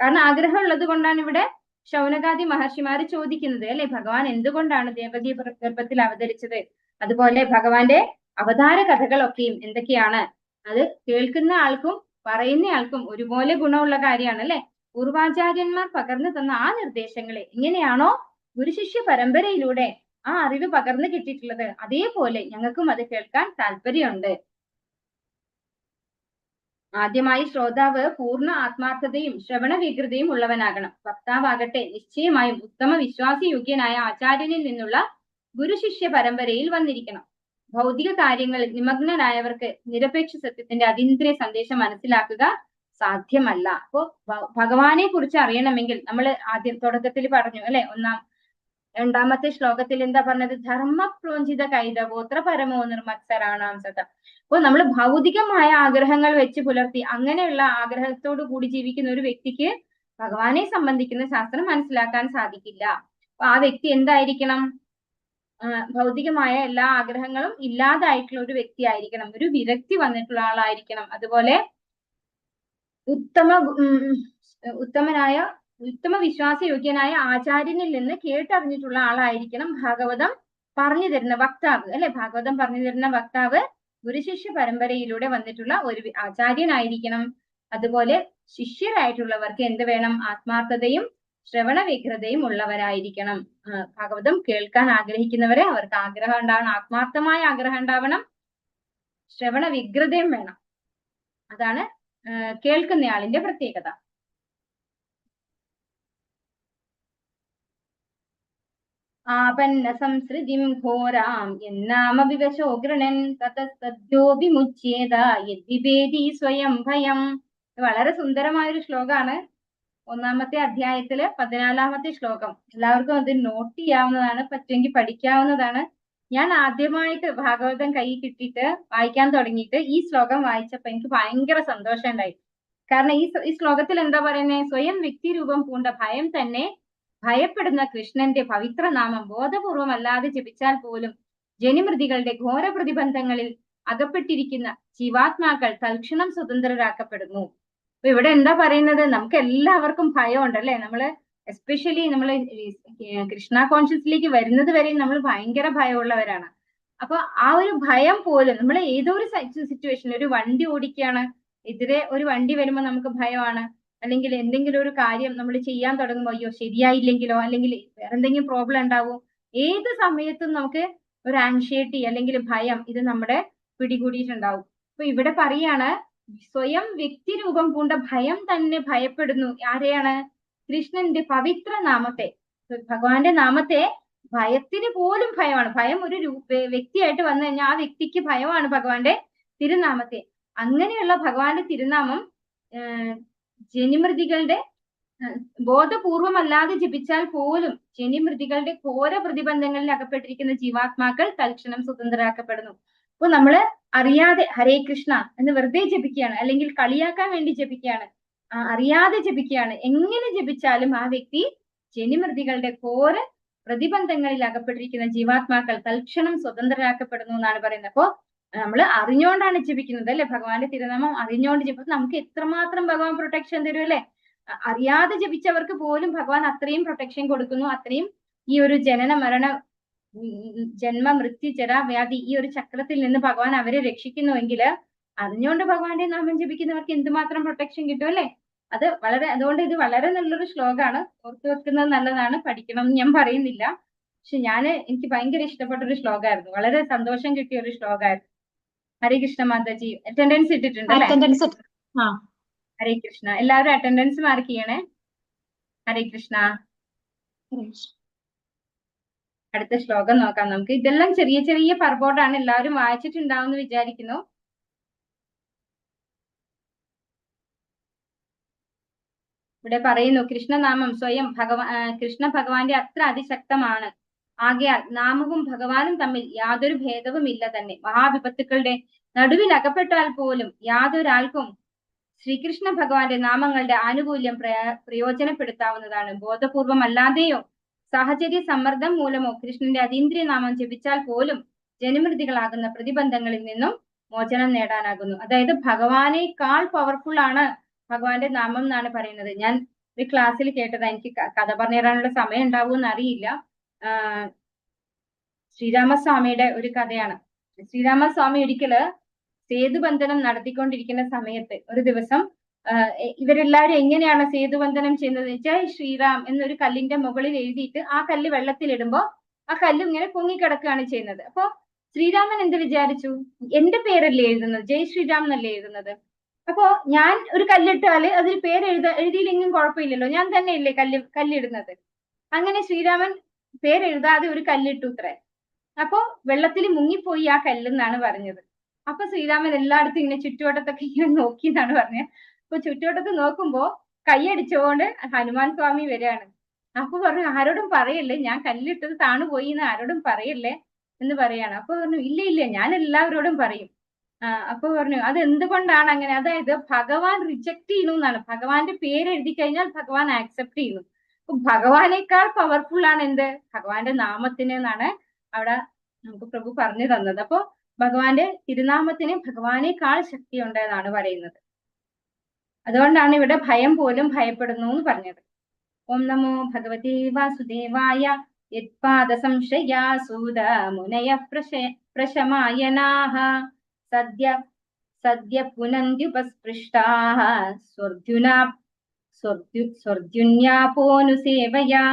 കാരണം ആഗ്രഹം ഉള്ളത് കൊണ്ടാണ് ഇവിടെ ശൗനകാദി മഹർഷിമാര് ചോദിക്കുന്നത്, അല്ലെ, ഭഗവാൻ എന്തുകൊണ്ടാണ് ദേവകി ഗർഭത്തിൽ അവതരിച്ചത്, അതുപോലെ ഭഗവാന്റെ അവതാര കഥകളൊക്കെയും എന്തൊക്കെയാണ്. അത് കേൾക്കുന്ന ആൾക്കും പറയുന്ന ആൾക്കും ഒരുപോലെ ഗുണമുള്ള കാര്യമാണ്, അല്ലെ. പൂർവാചാര്യന്മാർ പകർന്നു തന്ന ആ നിർദ്ദേശങ്ങളെ എങ്ങനെയാണോ ഗുരുശിഷ്യ പരമ്പരയിലൂടെ ആ അറിവ് പകർന്നു കിട്ടിയിട്ടുള്ളത്, അതേപോലെ ഞങ്ങൾക്കും അത് കേൾക്കാൻ താല്പര്യമുണ്ട്. ആദ്യമായി ശ്രോതാവ് പൂർണ്ണ ആത്മാർത്ഥതയും ശ്രവണ വികൃതയും ഉള്ളവനാകണം. വക്താവാകട്ടെ നിശ്ചയമായും ഉത്തമ വിശ്വാസയോഗ്യനായ ആചാര്യനിൽ നിന്നുള്ള ഗുരുശിഷ്യ പരമ്പരയിൽ വന്നിരിക്കണം. ഭൗതിക കാര്യങ്ങളിൽ നിമഗ്നനായവർക്ക് നിരപേക്ഷ സത്യത്തിന്റെ അതീന്ദ്രിയ സന്ദേശം മനസ്സിലാക്കുക സാധ്യമല്ല. അപ്പോ ഭഗവാനെ കുറിച്ച് അറിയണമെങ്കിൽ നമ്മൾ ആദ്യം തുടക്കത്തിൽ പറഞ്ഞു, അല്ലെ, രണ്ടാമത്തെ ശ്ലോകത്തിൽ എന്താ പറഞ്ഞത്? ധർമ്മ പ്രോഞ്ചിത കൈതവോത്ര പരമോ നിർമത്സരാണാം സത. അപ്പോൾ നമ്മൾ ഭൗതികമായ ആഗ്രഹങ്ങൾ വെച്ച് പുലർത്തി അങ്ങനെയുള്ള ആഗ്രഹത്തോടു കൂടി ജീവിക്കുന്ന ഒരു വ്യക്തിക്ക് ഭഗവാനെ സംബന്ധിക്കുന്ന ശാസ്ത്രം മനസ്സിലാക്കാൻ സാധിക്കില്ല. അപ്പൊ ആ വ്യക്തി എന്തായിരിക്കണം? ഭൗതികമായ എല്ലാ ആഗ്രഹങ്ങളും ഇല്ലാതായിട്ടുള്ള ഒരു വ്യക്തി ആയിരിക്കണം, ഒരു വിരക്തി വന്നിട്ടുള്ള ആളായിരിക്കണം. അതുപോലെ ഉത്തമ വിശ്വാസയോഗ്യനായ ആചാര്യനിൽ നിന്ന് കേട്ടറിഞ്ഞിട്ടുള്ള ആളായിരിക്കണം ഭാഗവതം പറഞ്ഞു തരുന്ന വക്താവ്, അല്ലെ. ഭാഗവതം പറഞ്ഞു തരുന്ന വക്താവ് ഗുരുശിഷ്യ പരമ്പരയിലൂടെ വന്നിട്ടുള്ള ഒരു ആചാര്യനായിരിക്കണം. അതുപോലെ ശിഷ്യരായിട്ടുള്ളവർക്ക് എന്ത് വേണം? ആത്മാർത്ഥതയും ശ്രവണ വികൃതയും ഉള്ളവരായിരിക്കണം. ഭാഗവതം കേൾക്കാൻ ആഗ്രഹിക്കുന്നവരെ അവർക്ക് ആഗ്രഹം ഉണ്ടാവണം, ആത്മാർത്ഥമായ ആഗ്രഹം ഉണ്ടാവണം, ശ്രവണ വികൃതയും വേണം. അതാണ് കേൾക്കുന്നയാളിന്റെ പ്രത്യേകത. ആപന്ന സംസൃതിം ഘോരാം എന്നാമ വിവശോ ഗൃണൻ തതസ്തദ്യോ വിമുച്യേത യദ്വിവേദി സ്വയം ഭയം. വളരെ സുന്ദരമായൊരു ശ്ലോകമാണ്. 1-ാമത്തെ അധ്യായത്തില് 14-ാമത്തെ ശ്ലോകം. എല്ലാവർക്കും അത് നോട്ട് ചെയ്യാവുന്നതാണ്, പറ്റുമെങ്കിൽ പഠിക്കാവുന്നതാണ്. ഞാൻ ആദ്യമായിട്ട് ഭാഗവതം കൈ കിട്ടിയിട്ട് വായിക്കാൻ തുടങ്ങിയിട്ട് ഈ ശ്ലോകം വായിച്ചപ്പോ എനിക്ക് ഭയങ്കര സന്തോഷം ഉണ്ടായി. കാരണം ഈ ശ്ലോകത്തിൽ എന്താ പറയുന്നത്? സ്വയം വ്യക്തി രൂപം പൂണ്ട ഭയം തന്നെ ഭയപ്പെടുന്ന കൃഷ്ണന്റെ പവിത്രനാമം ബോധപൂർവം അല്ലാതെ ജപിച്ചാൽ പോലും ജനിമൃതികളുടെ ഘോര പ്രതിബന്ധങ്ങളിൽ അകപ്പെട്ടിരിക്കുന്ന ജീവാത്മാക്കൾ തൽക്ഷണം സ്വതന്ത്രരാക്കപ്പെടുന്നു. അപ്പൊ ഇവിടെ എന്താ പറയുന്നത്? നമുക്ക് എല്ലാവർക്കും ഭയം ഉണ്ടല്ലേ. നമ്മള് എസ്പെഷ്യലി നമ്മള് കൃഷ്ണ കോൺഷ്യസിലേക്ക് വരുന്നത് വരെ നമ്മൾ ഭയങ്കര ഭയമുള്ളവരാണ്. അപ്പൊ ആ ഒരു ഭയം പോലും നമ്മൾ ഏതോ ഒരു സിറ്റുവേഷൻ, ഒരു വണ്ടി ഓടിക്കുകയാണ്, എതിരെ ഒരു വണ്ടി വരുമ്പോൾ നമുക്ക് ഭയമാണ്. അല്ലെങ്കിൽ എന്തെങ്കിലും ഒരു കാര്യം നമ്മൾ ചെയ്യാൻ തുടങ്ങുമ്പോൾ അയ്യോ ശരിയായില്ലെങ്കിലോ, അല്ലെങ്കിൽ വേറെ എന്തെങ്കിലും പ്രോബ്ലം ഉണ്ടാവോ, ഏത് സമയത്തും നമുക്ക് ഒരു ആൻഷൈറ്റി അല്ലെങ്കിൽ ഭയം ഇത് നമ്മുടെ പിടികൂടിയിട്ടുണ്ടാവും. അപ്പൊ ഇവിടെ പറയാണ്, സ്വയം വ്യക്തി രൂപം പൂണ്ട ഭയം തന്നെ ഭയപ്പെടുന്നു. ആരെയാണ്? കൃഷ്ണന്റെ പവിത്ര നാമത്തെ, ഭഗവാന്റെ നാമത്തെ ഭയത്തിന് പോലും ഭയമാണ്. ഭയം ഒരു വ്യക്തിയായിട്ട് വന്നു കഴിഞ്ഞാൽ ആ വ്യക്തിക്ക് ഭയമാണ് ഭഗവാന്റെ തിരുനാമത്തെ. അങ്ങനെയുള്ള ഭഗവാന്റെ തിരുനാമം ജനിമൃതികളുടെ ബോധപൂർവമല്ലാതെ ജപിച്ചാൽ പോലും ജനിമൃതികളുടെ ഘോര പ്രതിബന്ധങ്ങളിൽ അകപ്പെട്ടിരിക്കുന്ന ജീവാത്മാക്കൾ തൽക്ഷണം സ്വതന്ത്രരാക്കപ്പെടുന്നു. അപ്പൊ നമ്മള് അറിയാതെ ഹരേ കൃഷ്ണ എന്ന് വെറുതെ ജപിക്കുകയാണ്, അല്ലെങ്കിൽ കളിയാക്കാൻ വേണ്ടി ജപിക്കുകയാണ്, അറിയാതെ ജപിക്കുകയാണ്. എങ്ങനെ ജപിച്ചാലും ആ വ്യക്തി ജനിമൃതികളുടെ ഘോര പ്രതിബന്ധങ്ങളിൽ അകപ്പെട്ടിരിക്കുന്ന ജീവാത്മാക്കൾ തൽക്ഷണം സ്വതന്ത്രരാക്കപ്പെടുന്നു എന്നാണ് പറയുന്നത്. അപ്പോ നമ്മൾ അറിഞ്ഞുകൊണ്ടാണ് ജപിക്കുന്നത് അല്ലെ, ഭഗവാന്റെ തിരുനാമം അറിഞ്ഞുകൊണ്ട് ജപിക്കുന്നത്. നമുക്ക് എത്രമാത്രം ഭഗവാൻ പ്രൊട്ടക്ഷൻ തരും അല്ലെ. അറിയാതെ ജപിച്ചവർക്ക് പോലും ഭഗവാൻ അത്രയും പ്രൊട്ടക്ഷൻ കൊടുക്കുന്നു. അത്രയും ഈ ഒരു ജനന മരണ ജന്മ മൃത്യു ജരാവ്യാധി ഈ ഒരു ചക്രത്തിൽ നിന്ന് ഭഗവാൻ അവരെ രക്ഷിക്കുന്നുവെങ്കിൽ അറിഞ്ഞുകൊണ്ട് ഭഗവാന്റെ നാമം ജപിക്കുന്നവർക്ക് എന്തുമാത്രം പ്രൊട്ടക്ഷൻ കിട്ടും അല്ലെ. അതുകൊണ്ട് ഇത് വളരെ നല്ലൊരു ശ്ലോകമാണ്, ഓർത്തു വെക്കുന്നത് നല്ലതാണ്, പഠിക്കണം എന്ന് ഞാൻ പറയുന്നില്ല. പക്ഷെ എനിക്ക് ഭയങ്കര ഇഷ്ടപ്പെട്ട ഒരു ശ്ലോകമായിരുന്നു, വളരെ സന്തോഷം കിട്ടിയ ഒരു ശ്ലോകമായിരുന്നു. ഹരേ കൃഷ്ണ മാതാജി അറ്റൻഡൻസ് ഇട്ടിട്ടുണ്ട് അല്ലെ. ഹരേ കൃഷ്ണ. എല്ലാവരും അറ്റൻഡൻസ് മാർക്ക് ചെയ്യണേ. ഹരേ കൃഷ്ണ. അടുത്ത ശ്ലോകം നോക്കാം നമുക്ക്. ഇതെല്ലാം ചെറിയ ചെറിയ പർബോട്ടാണ്, എല്ലാവരും വായിച്ചിട്ടുണ്ടാവും എന്ന് വിചാരിക്കുന്നു. ഇവിടെ പറയുന്നു, കൃഷ്ണനാമം സ്വയം കൃഷ്ണ ഭഗവാന്റെ അത്ര അതിശക്തമാണ്. ആകയാൽ നാമവും ഭഗവാനും തമ്മിൽ യാതൊരു ഭേദവും ഇല്ല തന്നെ. മഹാവിപത്തുക്കളുടെ നടുവിൽ അകപ്പെട്ടാൽ പോലും യാതൊരാൾക്കും ശ്രീകൃഷ്ണ ഭഗവാന്റെ നാമങ്ങളുടെ ആനുകൂല്യം പ്രയോജനപ്പെടുത്താവുന്നതാണ്. ബോധപൂർവം അല്ലാതെയോ സാഹചര്യ സമ്മർദ്ദം മൂലമോ കൃഷ്ണന്റെ അതീന്ദ്രിയ നാമം ജപിച്ചാൽ പോലും ജനമൃതികളാകുന്ന പ്രതിബന്ധങ്ങളിൽ നിന്നും മോചനം നേടാനാകുന്നു. അതായത് ഭഗവാനേക്കാൾ പവർഫുൾ ആണ് ഭഗവാന്റെ നാമം എന്നാണ് പറയുന്നത്. ഞാൻ ഒരു ക്ലാസ്സിൽ കേട്ടതാ, എനിക്ക് കഥ പറഞ്ഞു തരാനുള്ള സമയം ഉണ്ടാവുമെന്ന് അറിയില്ല. ശ്രീരാമസ്വാമിയുടെ ഒരു കഥയാണ്. ശ്രീരാമസ്വാമി ഒരിക്കല് സേതുബന്ധനം നടത്തിക്കൊണ്ടിരിക്കുന്ന സമയത്ത് ഒരു ദിവസം ഇവരെല്ലാവരും എങ്ങനെയാണ് സേതുബന്ധനം ചെയ്യുന്നത് വെച്ചാൽ, ശ്രീറാം എന്നൊരു കല്ലിന്റെ മുകളിൽ എഴുതിയിട്ട് ആ കല്ല് വെള്ളത്തിലിടുമ്പോ ആ കല്ല് ഇങ്ങനെ പൊങ്ങിക്കിടക്കുകയാണ് ചെയ്യുന്നത്. അപ്പൊ ശ്രീരാമൻ എന്ത് വിചാരിച്ചു, എന്റെ പേരല്ലേ എഴുതുന്നത്, ജയ് ശ്രീരാം എന്നല്ലേ എഴുതുന്നത്, അപ്പോ ഞാൻ ഒരു കല്ലിട്ടാല് അതിൽ പേര് എഴുതിയില്ലെങ്കിലും കുഴപ്പമില്ലല്ലോ, ഞാൻ തന്നെയല്ലേ കല്ലിടുന്നത്. അങ്ങനെ ശ്രീരാമൻ പേരെഴുതാതെ ഒരു കല്ലിട്ടു ഇത്രേ. അപ്പോ വെള്ളത്തിൽ മുങ്ങിപ്പോയി ആ കല്ലെന്നാണ് പറഞ്ഞത്. അപ്പൊ ശ്രീരാമൻ എല്ലായിടത്തും ഇങ്ങനെ ചുറ്റുവട്ടത്തൊക്കെ ഇങ്ങനെ നോക്കി എന്നാണ് പറഞ്ഞത്. അപ്പൊ ചുറ്റുവട്ടത്ത് നോക്കുമ്പോ കൈയടിച്ചുകൊണ്ട് ഹനുമാൻ സ്വാമി വരികയാണ്. അപ്പൊ പറഞ്ഞു, ആരോടും പറയല്ലേ, ഞാൻ കല്ലിട്ടത് താണുപോയി എന്ന് ആരോടും പറയല്ലേ എന്ന് പറയാണ്. അപ്പൊ പറഞ്ഞു, ഇല്ല ഞാൻ എല്ലാവരോടും പറയും. അപ്പൊ പറഞ്ഞു, അത് എന്തുകൊണ്ടാണ് അങ്ങനെ, അതായത് ഭഗവാൻ റിജക്ട് ചെയ്യുന്നു എന്നാണ്. ഭഗവാന്റെ പേര് എഴുതി കഴിഞ്ഞാൽ ഭഗവാൻ ആക്സെപ്റ്റ് ചെയ്യുന്നു. അപ്പൊ ഭഗവാനേക്കാൾ പവർഫുൾ ആണ് എന്ത്, ഭഗവാന്റെ നാമത്തിന് എന്നാണ് അവിടെ നമുക്ക് പ്രഭു പറഞ്ഞു തന്നത്. അപ്പൊ ഭഗവാന്റെ തിരുനാമത്തിന് ഭഗവാനേക്കാൾ ശക്തി ഉണ്ട് എന്നാണ് പറയുന്നത്. അതുകൊണ്ടാണ് ഇവിടെ ഭയം പോലും ഭയപ്പെടുന്നു എന്ന് പറഞ്ഞത്. ഓം നമോ ഭഗവതേ വാസുദേവായ യത്പാദ സംശയാസൂത മുനയ പ്രശമായനാഹ സദ്യ പുനന്ത്യുപസ്പൃഷ്ടാഃ സ്വർദ്യുന്യാപോനുസേവയാ.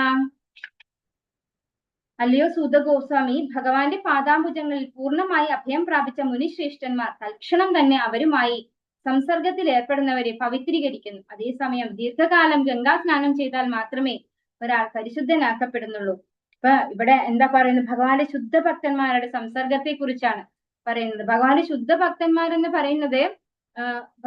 അല്ലയോ സൂത ഗോസ്വാമി, ഭഗവാന്റെ പാദാംബുജങ്ങളിൽ പൂർണ്ണമായി അഭയം പ്രാപിച്ച മുനിശ്രേഷ്ഠന്മാർ തൽക്ഷണം തന്നെ അവരുമായി സംസർഗത്തിൽ ഏർപ്പെടുന്നവരെ പവിത്രീകരിക്കുന്നു. അതേസമയം ദീർഘകാലം ഗംഗാ സ്നാനം ചെയ്താൽ മാത്രമേ ഒരാൾ പരിശുദ്ധനാക്കപ്പെടുന്നുള്ളൂ. ഇപ്പൊ ഇവിടെ എന്താ പറയുന്നത്, ഭഗവാന്റെ ശുദ്ധ ഭക്തന്മാരുടെ സംസർഗത്തെ കുറിച്ചാണ് പറയുന്നത്. ഭഗവാന്റെ ശുദ്ധ ഭക്തന്മാരെന്ന് പറയുന്നത്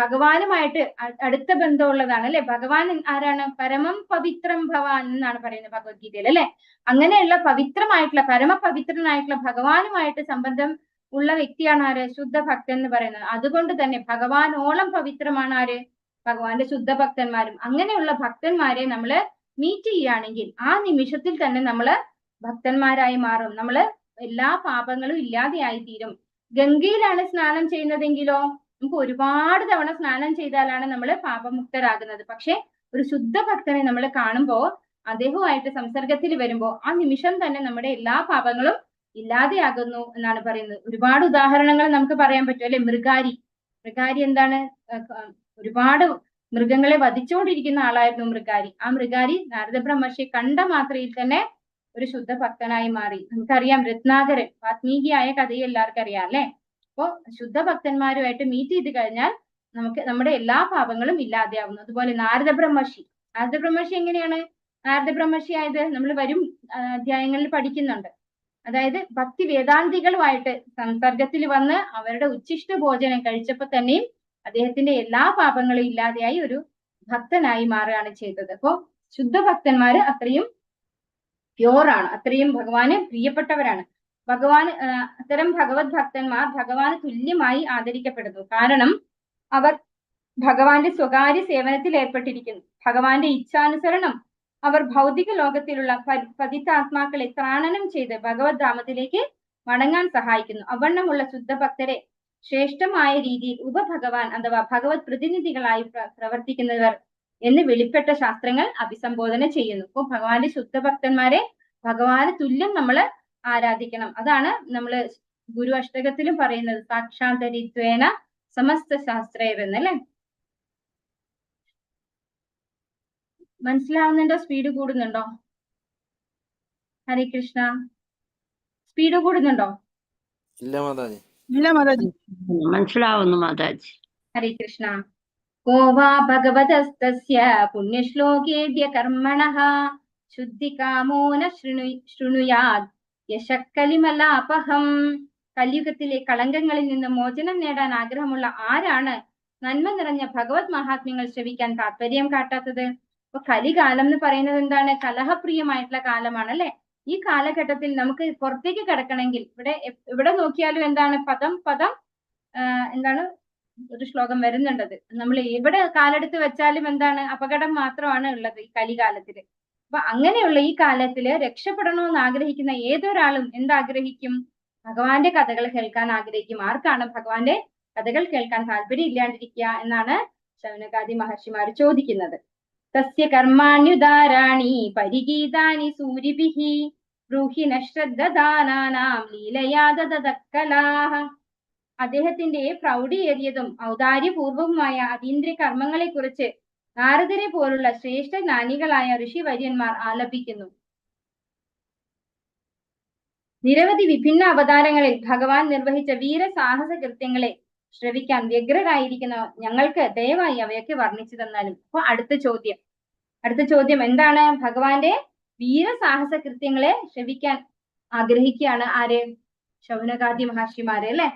ഭഗവാനുമായിട്ട് അടുത്ത ബന്ധമുള്ളതാണ് അല്ലെ. ഭഗവാൻ ആരാണ്, പരമം പവിത്രം ഭവാൻ എന്നാണ് പറയുന്നത് ഭഗവത്ഗീതയിൽ അല്ലെ. അങ്ങനെയുള്ള പവിത്രമായിട്ടുള്ള പരമപവിത്രനായിട്ടുള്ള ഭഗവാനുമായിട്ട് സംബന്ധം ഉള്ള വ്യക്തിയാണ് ആര്, ശുദ്ധ ഭക്തൻ എന്ന് പറയുന്നത്. അതുകൊണ്ട് തന്നെ ഭഗവാനോളം പവിത്രമാണ് ആര്, ഭഗവാന്റെ ശുദ്ധ ഭക്തന്മാരും. അങ്ങനെയുള്ള ഭക്തന്മാരെ നമ്മള് മീറ്റ് ചെയ്യുകയാണെങ്കിൽ ആ നിമിഷത്തിൽ തന്നെ നമ്മള് ഭക്തന്മാരായി മാറും. നമ്മള് എല്ലാ പാപങ്ങളും ഇല്ലാതെയായി തീരും. ഗംഗയിലാണ് സ്നാനം ചെയ്യുന്നതെങ്കിലോ നമുക്ക് ഒരുപാട് തവണ സ്നാനം ചെയ്താലാണ് നമ്മൾ പാപമുക്തരാകുന്നത്. പക്ഷെ ഒരു ശുദ്ധ ഭക്തനെ നമ്മൾ കാണുമ്പോൾ അദ്ദേഹവുമായിട്ട് സംസർഗത്തിൽ വരുമ്പോൾ ആ നിമിഷം തന്നെ നമ്മുടെ എല്ലാ പാപങ്ങളും ഇല്ലാതെയാകുന്നു എന്നാണ് പറയുന്നത്. ഒരുപാട് ഉദാഹരണങ്ങൾ നമുക്ക് പറയാൻ പറ്റും അല്ലെ. മൃഗാരി എന്താണ്, ഒരുപാട് മൃഗങ്ങളെ വധിച്ചുകൊണ്ടിരിക്കുന്ന ആളായിരുന്നു മൃഗാരി. ആ മൃഗാരി നാരദ ബ്രഹ്മർഷിയെ കണ്ട മാത്രയിൽ തന്നെ ഒരു ശുദ്ധ ഭക്തനായി മാറി. നമുക്കറിയാം രത്നാകരൻ, വാത്മീകിയായ കഥയെ എല്ലാവർക്കും അറിയാം അല്ലെ. അപ്പോ ശുദ്ധ ഭക്തന്മാരുമായിട്ട് മീറ്റ് ചെയ്ത് കഴിഞ്ഞാൽ നമുക്ക് നമ്മുടെ എല്ലാ പാപങ്ങളും ഇല്ലാതെയാവുന്നു. അതുപോലെ നാരദ ബ്രഹ്മർഷി എങ്ങനെയാണ് നാരദ ബ്രഹ്മർഷി ആയത്, നമ്മൾ വരും അധ്യായങ്ങളിൽ പഠിക്കുന്നുണ്ട്. അതായത് ഭക്തി വേദാന്തികളുമായിട്ട് സംസർഗത്തിൽ വന്ന് അവരുടെ ഉച്ഛിഷ്ട ഭോജനം കഴിച്ചപ്പോ തന്നെയും അദ്ദേഹത്തിന്റെ എല്ലാ പാപങ്ങളും ഇല്ലാതെയായി ഒരു ഭക്തനായി മാറുകയാണ് ചെയ്തത്. അപ്പോ ശുദ്ധ ഭക്തന്മാര് അത്രയും പ്യോറാണ്, അത്രയും ഭഗവാന് പ്രിയപ്പെട്ടവരാണ്. ഭഗവാൻ അത്തരം ഭഗവത് ഭക്തന്മാർ ഭഗവാന് തുല്യമായി ആദരിക്കപ്പെടുന്നു. കാരണം അവർ ഭഗവാന്റെ സ്വകാര്യ സേവനത്തിൽ ഏർപ്പെട്ടിരിക്കുന്നു. ഭഗവാന്റെ ഇച്ഛാനുസരണം അവർ ഭൗതിക ലോകത്തിലുള്ള പതിതാത്മാക്കളെ ത്രാണനം ചെയ്ത് ഭഗവത് ധാമത്തിലേക്ക് മടങ്ങാൻ സഹായിക്കുന്നു. അവണ്ണമുള്ള ശുദ്ധഭക്തരെ ശ്രേഷ്ഠമായ രീതിയിൽ ഉപഭഗവാൻ അഥവാ ഭഗവത് പ്രതിനിധികളായി പ്രവർത്തിക്കുന്നവർ എന്ന് വെളിപ്പെട്ട ശാസ്ത്രങ്ങൾ അഭിസംബോധന ചെയ്യുന്നു. അപ്പോൾ ഭഗവാന്റെ ശുദ്ധഭക്തന്മാരെ ഭഗവാന് തുല്യം നമ്മൾ ആരാധിക്കണം. അതാണ് നമ്മൾ ഗുരു അഷ്ടകത്തിലും പറയുന്നത്, സാക്ഷാന്തരിത്വേന സമസ്ത ശാസ്ത്രയർ എന്നല്ലേ. മനസ്സിലാവുന്നുണ്ടോ? സ്പീഡ് കൂടുന്നുണ്ടോ? ഹരേ കൃഷ്ണ. സ്പീഡ് കൂടുന്നുണ്ടോ? ഇല്ല മാതാജി. മനസ്സിലാവുന്നു മാതാജി. ഹരേ കൃഷ്ണ. കോവാ ഭഗവതസ്തസ്യ പുണ്യശ്ലോകേദ്യ കർമ്മണഃ ശുദ്ധികാമോ ന ശൃണുയാത് യശക്കലിമലാപഹം. കലിയുഗത്തിലെ കളങ്കങ്ങളിൽ നിന്ന് മോചനം നേടാൻ ആഗ്രഹമുള്ള ആരാണ് നന്മ നിറഞ്ഞ ഭഗവത് മഹാത്മ്യങ്ങൾ ശ്രവിക്കാൻ താല്പര്യം കാട്ടാത്തത്? അപ്പൊ കലികാലം എന്ന് പറയുന്നത് എന്താണ്? കലഹപ്രിയമായിട്ടുള്ള കാലമാണ് അല്ലെ. ഈ കാലഘട്ടത്തിൽ നമുക്ക് പുറത്തേക്ക് കിടക്കണമെങ്കിൽ ഇവിടെ നോക്കിയാലും എന്താണ് പദം എന്താണ് ഒരു ശ്ലോകം വരുന്നുണ്ടത്. നമ്മൾ എവിടെ കാലെടുത്ത് വെച്ചാലും എന്താണ് അപകടം മാത്രമാണ് ഉള്ളത് ഈ കലികാലത്തില്. അപ്പൊ അങ്ങനെയുള്ള ഈ കാലത്തില് രക്ഷപ്പെടണമെന്ന് ആഗ്രഹിക്കുന്ന ഏതൊരാളും എന്താഗ്രഹിക്കും? ഭഗവാന്റെ കഥകൾ കേൾക്കാൻ ആഗ്രഹിക്കും. ആർക്കാണ് ഭഗവാന്റെ കഥകൾ കേൾക്കാൻ താല്പര്യം ഇല്ലാണ്ടിരിക്കുക എന്നാണ് ശൗനകാദി മഹർഷിമാർ ചോദിക്കുന്നത്. തസ്യ കർമാണ്യുദാരാണി പരിഗീതാനി സൂരിഭിഹി ബ്രൂഹി നശ്രദ്ധാനാനാം ലീലയാദതക്കലാഹ. അദ്ദേഹത്തിന്റെ പ്രൗഢിയേറിയതും ഔദാര്യപൂർവവുമായ അതീന്ദ്രിയ കർമ്മങ്ങളെ കുറിച്ച് നാരദരെ പോലുള്ള ശ്രേഷ്ഠ ജ്ഞാനികളായ ഋഷിവര്യന്മാർ ആലപിക്കുന്നു. നിരവധി വിഭിന്ന അവതാരങ്ങളിൽ ഭഗവാൻ നിർവഹിച്ച വീരസാഹസ കൃത്യങ്ങളെ ശ്രവിക്കാൻ വ്യഗ്രരായിരിക്കുന്ന ഞങ്ങൾക്ക് ദയവായി അവയൊക്കെ വർണ്ണിച്ചു തന്നാലും. അപ്പൊ അടുത്ത ചോദ്യം എന്താണ്? ഭഗവാന്റെ വീരസാഹസ കൃത്യങ്ങളെ ശ്രവിക്കാൻ ആഗ്രഹിക്കുകയാണ് ആര്? ശൗനകാദി മഹർഷിമാരെ അല്ലെ.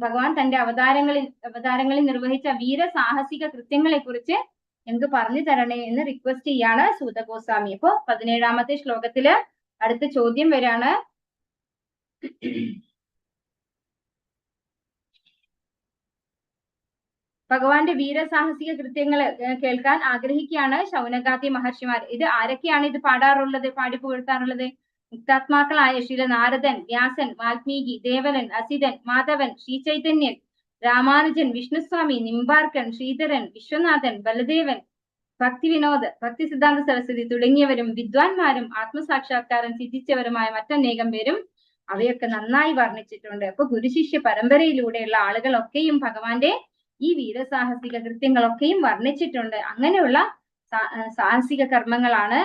ഭഗവാൻ തന്റെ അവതാരങ്ങളിൽ നിർവഹിച്ച വീരസാഹസിക കൃത്യങ്ങളെ കുറിച്ച് ഞങ്ങൾക്ക് പറഞ്ഞു തരണേ എന്ന് റിക്വസ്റ്റ് ചെയ്യാണ് സൂത ഗോസ്വാമി. അപ്പൊ 17ാമത്തെ ശ്ലോകത്തില് അടുത്ത ചോദ്യം വരാണ്. ഭഗവാന്റെ വീരസാഹസിക കൃത്യങ്ങൾ കേൾക്കാൻ ആഗ്രഹിക്കുകയാണ് ശൗനകാദി മഹർഷിമാർ. ഇത് ആരൊക്കെയാണ് ഇത് പാടി പുകഴ്ത്താറുള്ളത്? മുക്താത്മാക്കളായ ശ്രീല നാരദൻ, വ്യാസൻ, വാൽമീകി, ദേവലൻ, അസിതൻ, മാധവൻ, ശ്രീചൈതന്യൻ, രാമാനുജൻ, വിഷ്ണുസ്വാമി, നിംബാർക്കൻ, ശ്രീധരൻ, വിശ്വനാഥൻ, ബലദേവൻ, ഭക്തി വിനോദ്, ഭക്തി സിദ്ധാന്ത സരസ്വതി തുടങ്ങിയവരും വിദ്വാൻമാരും ആത്മസാക്ഷാത്കാരം സിദ്ധിച്ചവരുമായ മറ്റനേകം പേരും അവയൊക്കെ നന്നായി വർണ്ണിച്ചിട്ടുണ്ട്. അപ്പൊ ഗുരുശിഷ്യ പരമ്പരയിലൂടെയുള്ള ആളുകളൊക്കെയും ഭഗവാന്റെ ഈ വീരസാഹസിക കൃത്യങ്ങളൊക്കെയും വർണ്ണിച്ചിട്ടുണ്ട്. അങ്ങനെയുള്ള സാഹസിക കർമ്മങ്ങളാണ്,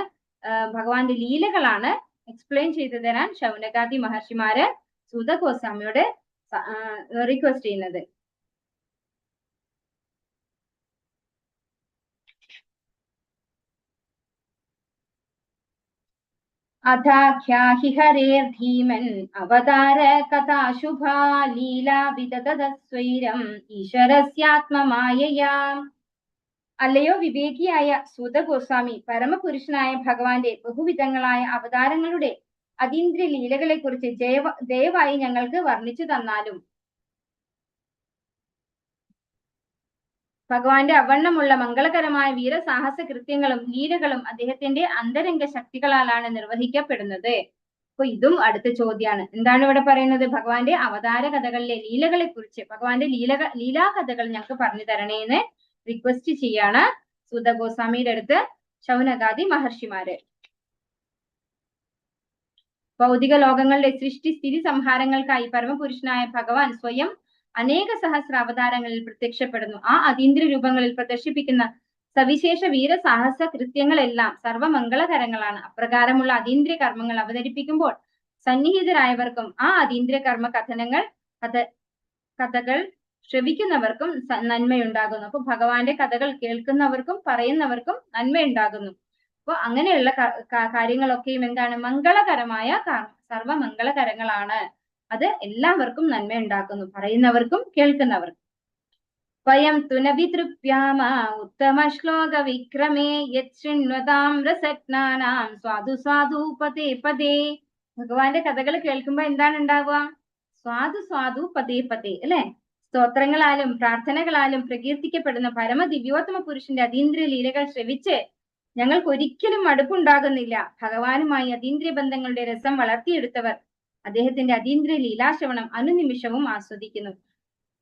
ഭഗവാന്റെ ലീലകളാണ് എക്സ്പ്ലെയിൻ ചെയ്തു തരാൻ ശൗനകാദി മഹർഷിമാര് സൂത ഗോസ്വാമിയോട് റിക്വസ്റ്റ് ചെയ്യുന്നത്. അഥാഖ്യാഹി ഹരേർധീമൻ അവതാര കഥാശുഭാ ലീലാ വിദതസ്വൈരം ഈശ്വരസ്യാത്മമായയാ. അല്ലയോ വിവേകിയായ സൂത ഗോസ്വാമി, പരമപുരുഷനായ ഭഗവാന്റെ ബഹുവിധങ്ങളായ അവതാരങ്ങളുടെ അതീന്ദ്രിയ ലീലകളെ കുറിച്ച് ദയവായി ഞങ്ങൾക്ക് വർണ്ണിച്ചു തന്നാലും. ഭഗവാന്റെ അവണ്ണമുള്ള മംഗളകരമായ വീരസാഹസ കൃത്യങ്ങളും ലീലകളും അദ്ദേഹത്തിന്റെ അന്തരംഗ ശക്തികളാലാണ് നിർവഹിക്കപ്പെടുന്നത്. അപ്പൊ ഇതും അടുത്ത ചോദ്യമാണ്. എന്താണ് ഇവിടെ പറയുന്നത്? ഭഗവാന്റെ അവതാര കഥകളിലെ ലീലകളെ കുറിച്ച്, ഭഗവാന്റെ ലീലാകഥകൾ ഞങ്ങൾക്ക് പറഞ്ഞു തരണേന്ന് റിക്വസ്റ്റ് ചെയ്യാണ് സൂത ഗോസ്വാമിയുടെ അടുത്ത് ശൗനകാദി മഹർഷിമാര്. ഭൗതിക ലോകങ്ങളുടെ സൃഷ്ടി സ്ഥിതി സംഹാരങ്ങൾക്കായി പരമപുരുഷനായ ഭഗവാൻ സ്വയം അനേക സഹസ്ര അവതാരങ്ങളിൽ പ്രത്യക്ഷപ്പെടുന്നു. ആ അതീന്ദ്രിയ രൂപങ്ങളിൽ പ്രദർശിപ്പിക്കുന്ന സവിശേഷ വീരസാഹസ കൃത്യങ്ങളെല്ലാം സർവമംഗളകരങ്ങളാണ്. അപ്രകാരമുള്ള അതീന്ദ്രിയ കർമ്മങ്ങൾ അവതരിപ്പിക്കുമ്പോൾ സന്നിഹിതരായവർക്കും ആ അതീന്ദ്രിയ കർമ്മ കഥകൾ ശ്രവിക്കുന്നവർക്കും നന്മയുണ്ടാകുന്നു. അപ്പൊ ഭഗവാന്റെ കഥകൾ കേൾക്കുന്നവർക്കും പറയുന്നവർക്കും നന്മയുണ്ടാകുന്നു. അപ്പൊ അങ്ങനെയുള്ള കാര്യങ്ങളൊക്കെയും എന്താണ്? മംഗളകരമായ സർവമംഗളകരങ്ങളാണ്. അത് എല്ലാവർക്കും നന്മ ഉണ്ടാക്കുന്നു, പറയുന്നവർക്കും കേൾക്കുന്നവർക്കും. വയം തുനവിതൃപ്യാമ ഉത്തമ ശ്ലോക വിക്രമേ യച്ഛൃണ്വതാം രസജ്ഞാനാം സ്വാദു സ്വാദു പദേ പദേ. ഭഗവാന്റെ കഥകൾ കേൾക്കുമ്പോ എന്താണ് ഉണ്ടാവുക? സ്വാദു സ്വാദു പതേ പതേ അല്ലെ? സ്തോത്രങ്ങളാലും പ്രാർത്ഥനകളാലും പ്രകീർത്തിക്കപ്പെടുന്ന പരമദിവ്യോത്തമ പുരുഷന്റെ അതീന്ദ്രിയ ലീലകൾ ശ്രവിച്ച് ഞങ്ങൾക്ക് ഒരിക്കലും മടുപ്പുണ്ടാകുന്നില്ല. ഭഗവാനുമായി അതീന്ദ്രിയ ബന്ധങ്ങളുടെ രസം വളർത്തിയെടുത്തവർ അദ്ദേഹത്തിന്റെ അതീന്ദ്രിയ ലീലാശ്രവണം അനുനിമിഷവും ആസ്വദിക്കുന്നു.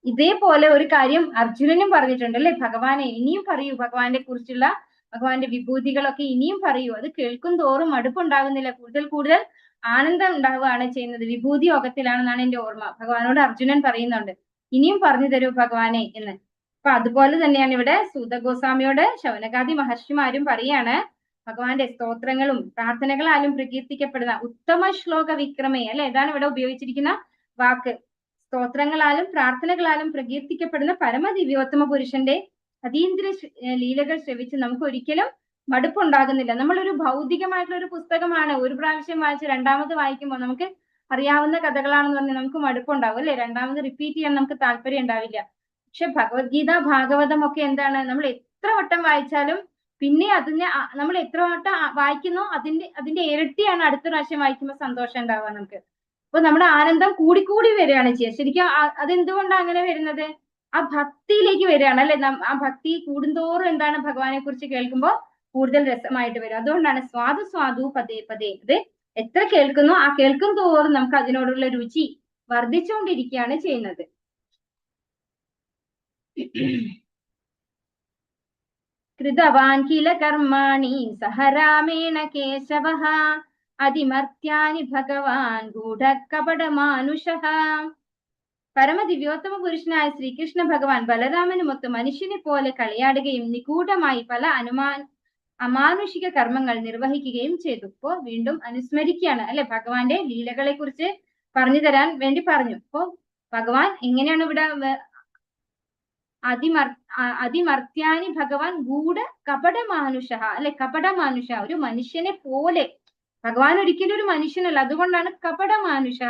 ഇതേപോലെ ഒരു കാര്യം അർജുനനും പറഞ്ഞിട്ടുണ്ട് അല്ലെ? ഭഗവാനെ ഇനിയും പറയൂ, ഭഗവാനെ കുറിച്ചുള്ള ഭഗവാന്റെ വിഭൂതികളൊക്കെ ഇനിയും പറയൂ. അത് കേൾക്കും തോറും മടുപ്പുണ്ടാകുന്നില്ല, കൂടുതൽ കൂടുതൽ ആനന്ദം ഉണ്ടാവുകയാണ് ചെയ്യുന്നത്. വിഭൂതി യോഗത്തിലാണെന്നാണ് എന്റെ ഓർമ്മ. ഭഗവാനോട് അർജുനൻ പറയുന്നുണ്ട്, ഇനിയും പറഞ്ഞു തരൂ ഭഗവാനെ എന്ന്. അപ്പൊ അതുപോലെ തന്നെയാണ് ഇവിടെ സൂത ഗോസ്വാമിയോട് ശൗനകാദി മഹർഷിമാരും പറയാണ്, ഭഗവാന്റെ സ്തോത്രങ്ങളും പ്രാർത്ഥനകളാലും പ്രകീർത്തിക്കപ്പെടുന്ന ഉത്തമ ശ്ലോക വിക്രമേ അല്ലെ? ഏതാണ് ഇവിടെ ഉപയോഗിച്ചിരിക്കുന്ന വാക്ക്? സ്തോത്രങ്ങളാലും പ്രാർത്ഥനകളാലും പ്രകീർത്തിക്കപ്പെടുന്ന പരമദിവ്യോത്തമ പുരുഷന്റെ അതീന്ദ്രിയ ലീലകൾ ശ്രവിച്ച് നമുക്ക് ഒരിക്കലും മടുപ്പുണ്ടാകുന്നില്ല. നമ്മളൊരു ഭൗതികമായിട്ടുള്ള ഒരു പുസ്തകമാണ് ഒരു പ്രാവശ്യം വായിച്ച് രണ്ടാമത് വായിക്കുമ്പോൾ നമുക്ക് അറിയാവുന്ന കഥകളാണെന്ന് പറഞ്ഞാൽ നമുക്ക് മടുപ്പുണ്ടാവും അല്ലെ? രണ്ടാമത് റിപ്പീറ്റ് ചെയ്യാൻ നമുക്ക് താല്പര്യം ഉണ്ടാവില്ല. പക്ഷെ ഭഗവത്ഗീത ഭാഗവതം ഒക്കെ എന്താണ്, നമ്മൾ എത്ര വട്ടം വായിച്ചാലും പിന്നെ അതിനെ നമ്മൾ എത്ര വട്ടം വായിക്കുന്നോ അതിന്റെ ഇരട്ടിയാണ് അടുത്ത പ്രാവശ്യം വായിക്കുമ്പോൾ സന്തോഷം ഉണ്ടാവുക നമുക്ക്. അപ്പൊ നമ്മുടെ ആനന്ദം കൂടിക്കൂടി വരികയാണ് ചെയ്യുക. ശരിക്കും അതെന്തുകൊണ്ടാണ് അങ്ങനെ വരുന്നത്? ആ ഭക്തിയിലേക്ക് വരികയാണ് അല്ലെ? ആ ഭക്തി കൂടുന്തോറും എന്താണ് ഭഗവാനെ കുറിച്ച് കേൾക്കുമ്പോൾ കൂടുതൽ രസമായിട്ട് വരും. അതുകൊണ്ടാണ് സ്വാദു സ്വാദു പതേ പതേ. ഇത് എത്ര കേൾക്കുന്നോ ആ കേൾക്കും തോറും നമുക്ക് അതിനോടുള്ള രുചി വർദ്ധിച്ചുകൊണ്ടിരിക്കുകയാണ് ചെയ്യുന്നത്. കൃതവാൻ കില കർമാണി സഹ രാമേണ കേശവഃ അതിമർത്യാനി ഭഗവാൻ ഗൂഢകപടമാനുഷഃ. പരമദിവ്യോത്തമ പുരുഷനായ ശ്രീകൃഷ്ണ ഭഗവാൻ ബലരാമനുമൊത്ത് മനുഷ്യനെ പോലെ കളിയാടുകയും നിഗൂഢമായി പല അമാനുഷിക കർമ്മങ്ങൾ നിർവഹിക്കുകയും ചെയ്തു. ഇപ്പോ വീണ്ടും അനുസ്മരിക്കുകയാണ് അല്ലെ? ഭഗവാന്റെ ലീലകളെ കുറിച്ച് പറഞ്ഞു തരാൻ വേണ്ടി പറഞ്ഞു. അപ്പോ ഭഗവാൻ എങ്ങനെയാണ് ഇവിടെ അതിമർത്യാനി ഭഗവാൻ ഗൂഢ കപടമാനുഷ അല്ലെ? കപടമാനുഷ, ഒരു മനുഷ്യനെ പോലെ. ഭഗവാൻ ഒരിക്കലും ഒരു മനുഷ്യനല്ല, അതുകൊണ്ടാണ് കപടമാനുഷ.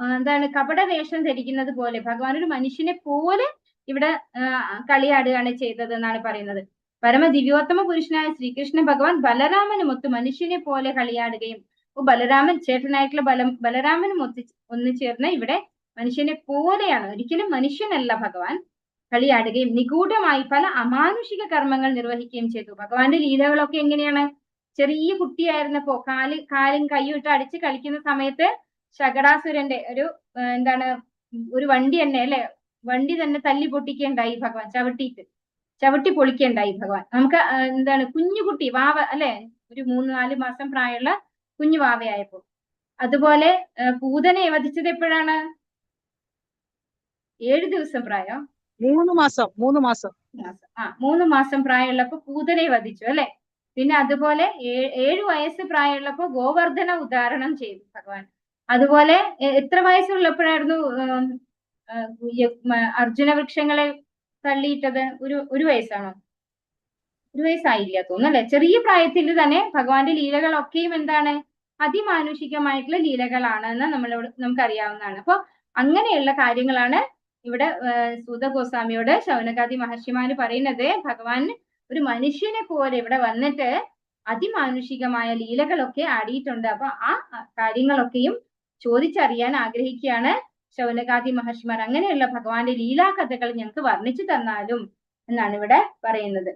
എന്താണ്? കപട വേഷം ധരിക്കുന്നത് പോലെ ഭഗവാൻ ഒരു മനുഷ്യനെ പോലെ ഇവിടെ കളിയാടുകയാണ് ചെയ്തത് എന്നാണ് പറയുന്നത്. പരമദിവ്യോത്തമ പുരുഷനായ ശ്രീകൃഷ്ണ ഭഗവാൻ ബലരാമനുമൊത്ത് മനുഷ്യനെ പോലെ കളിയാടുകയും, ബലരാമൻ ചേട്ടനായിട്ടുള്ള ബലരാമനും ഒന്നു ചേർന്ന് ഇവിടെ മനുഷ്യനെ പോലെയാണ്, ഒരിക്കലും മനുഷ്യനല്ല ഭഗവാൻ, കളിയാടുകയും നിഗൂഢമായി പല അമാനുഷിക കർമ്മങ്ങൾ നിർവഹിക്കുകയും ചെയ്തു. ഭഗവാന്റെ ലീലകളൊക്കെ എങ്ങനെയാണ്? ചെറിയ കുട്ടിയായിരുന്നപ്പോ കാലും കൈയും ഇട്ട് അടിച്ച് കളിക്കുന്ന സമയത്ത് ശകടാസുരന്റെ ഒരു വണ്ടി തന്നെ അല്ലെ? വണ്ടി തന്നെ തല്ലി പൊട്ടിക്കുകയുണ്ടായി ഭഗവാൻ, ചവിട്ടി പൊളിക്കുകയുണ്ടായി ഭഗവാൻ. നമുക്ക് കുഞ്ഞുകുട്ടി വാവ അല്ലെ? ഒരു 3-4 മാസം പ്രായമുള്ള കുഞ്ഞു വാവയായപ്പോ. അതുപോലെ പൂതനയെ വധിച്ചത് എപ്പോഴാണ്? 7 ദിവസം പ്രായം, 3 മാസം 3 മാസം പ്രായമുള്ളപ്പോ പൂതനയെ വധിച്ചു അല്ലെ? പിന്നെ അതുപോലെ 7 വയസ്സ് പ്രായമുള്ളപ്പോ ഗോവർദ്ധന ഉദാഹരണം ചെയ്തു ഭഗവാൻ. അതുപോലെ എത്ര വയസ്സുള്ളപ്പോഴായിരുന്നു അർജുന വൃക്ഷങ്ങളെ തള്ളിയിട്ടത്? ഒരു വയസ്സാണോ? 1 വയസ്സായില്ല തോന്നുന്നു അല്ലെ? ചെറിയ പ്രായത്തിൽ തന്നെ ഭഗവാന്റെ ലീലകളൊക്കെയും എന്താണ്? അതിമാനുഷികമായിട്ടുള്ള ലീലകളാണ് എന്ന് നമുക്കറിയാവുന്നതാണ്. അപ്പൊ അങ്ങനെയുള്ള കാര്യങ്ങളാണ് ഇവിടെ സൂത ഗോസ്വാമിയോട് ശൗനകാദി മഹർഷിമാര് പറയുന്നത്. ഭഗവാൻ ഒരു മനുഷ്യനെ പോലെ ഇവിടെ വന്നിട്ട് അതിമാനുഷികമായ ലീലകളൊക്കെ ആടിയിട്ടുണ്ട്. അപ്പൊ ആ കാര്യങ്ങളൊക്കെയും ചോദിച്ചറിയാൻ ആഗ്രഹിക്കുകയാണ് ശൗനകാദി മഹർഷിമാർ. അങ്ങനെയുള്ള ഭഗവാന്റെ ലീലാ കഥകൾ ഞങ്ങൾക്ക് വർണ്ണിച്ചു തന്നാലും എന്നാണ് ഇവിടെ പറയുന്നത്.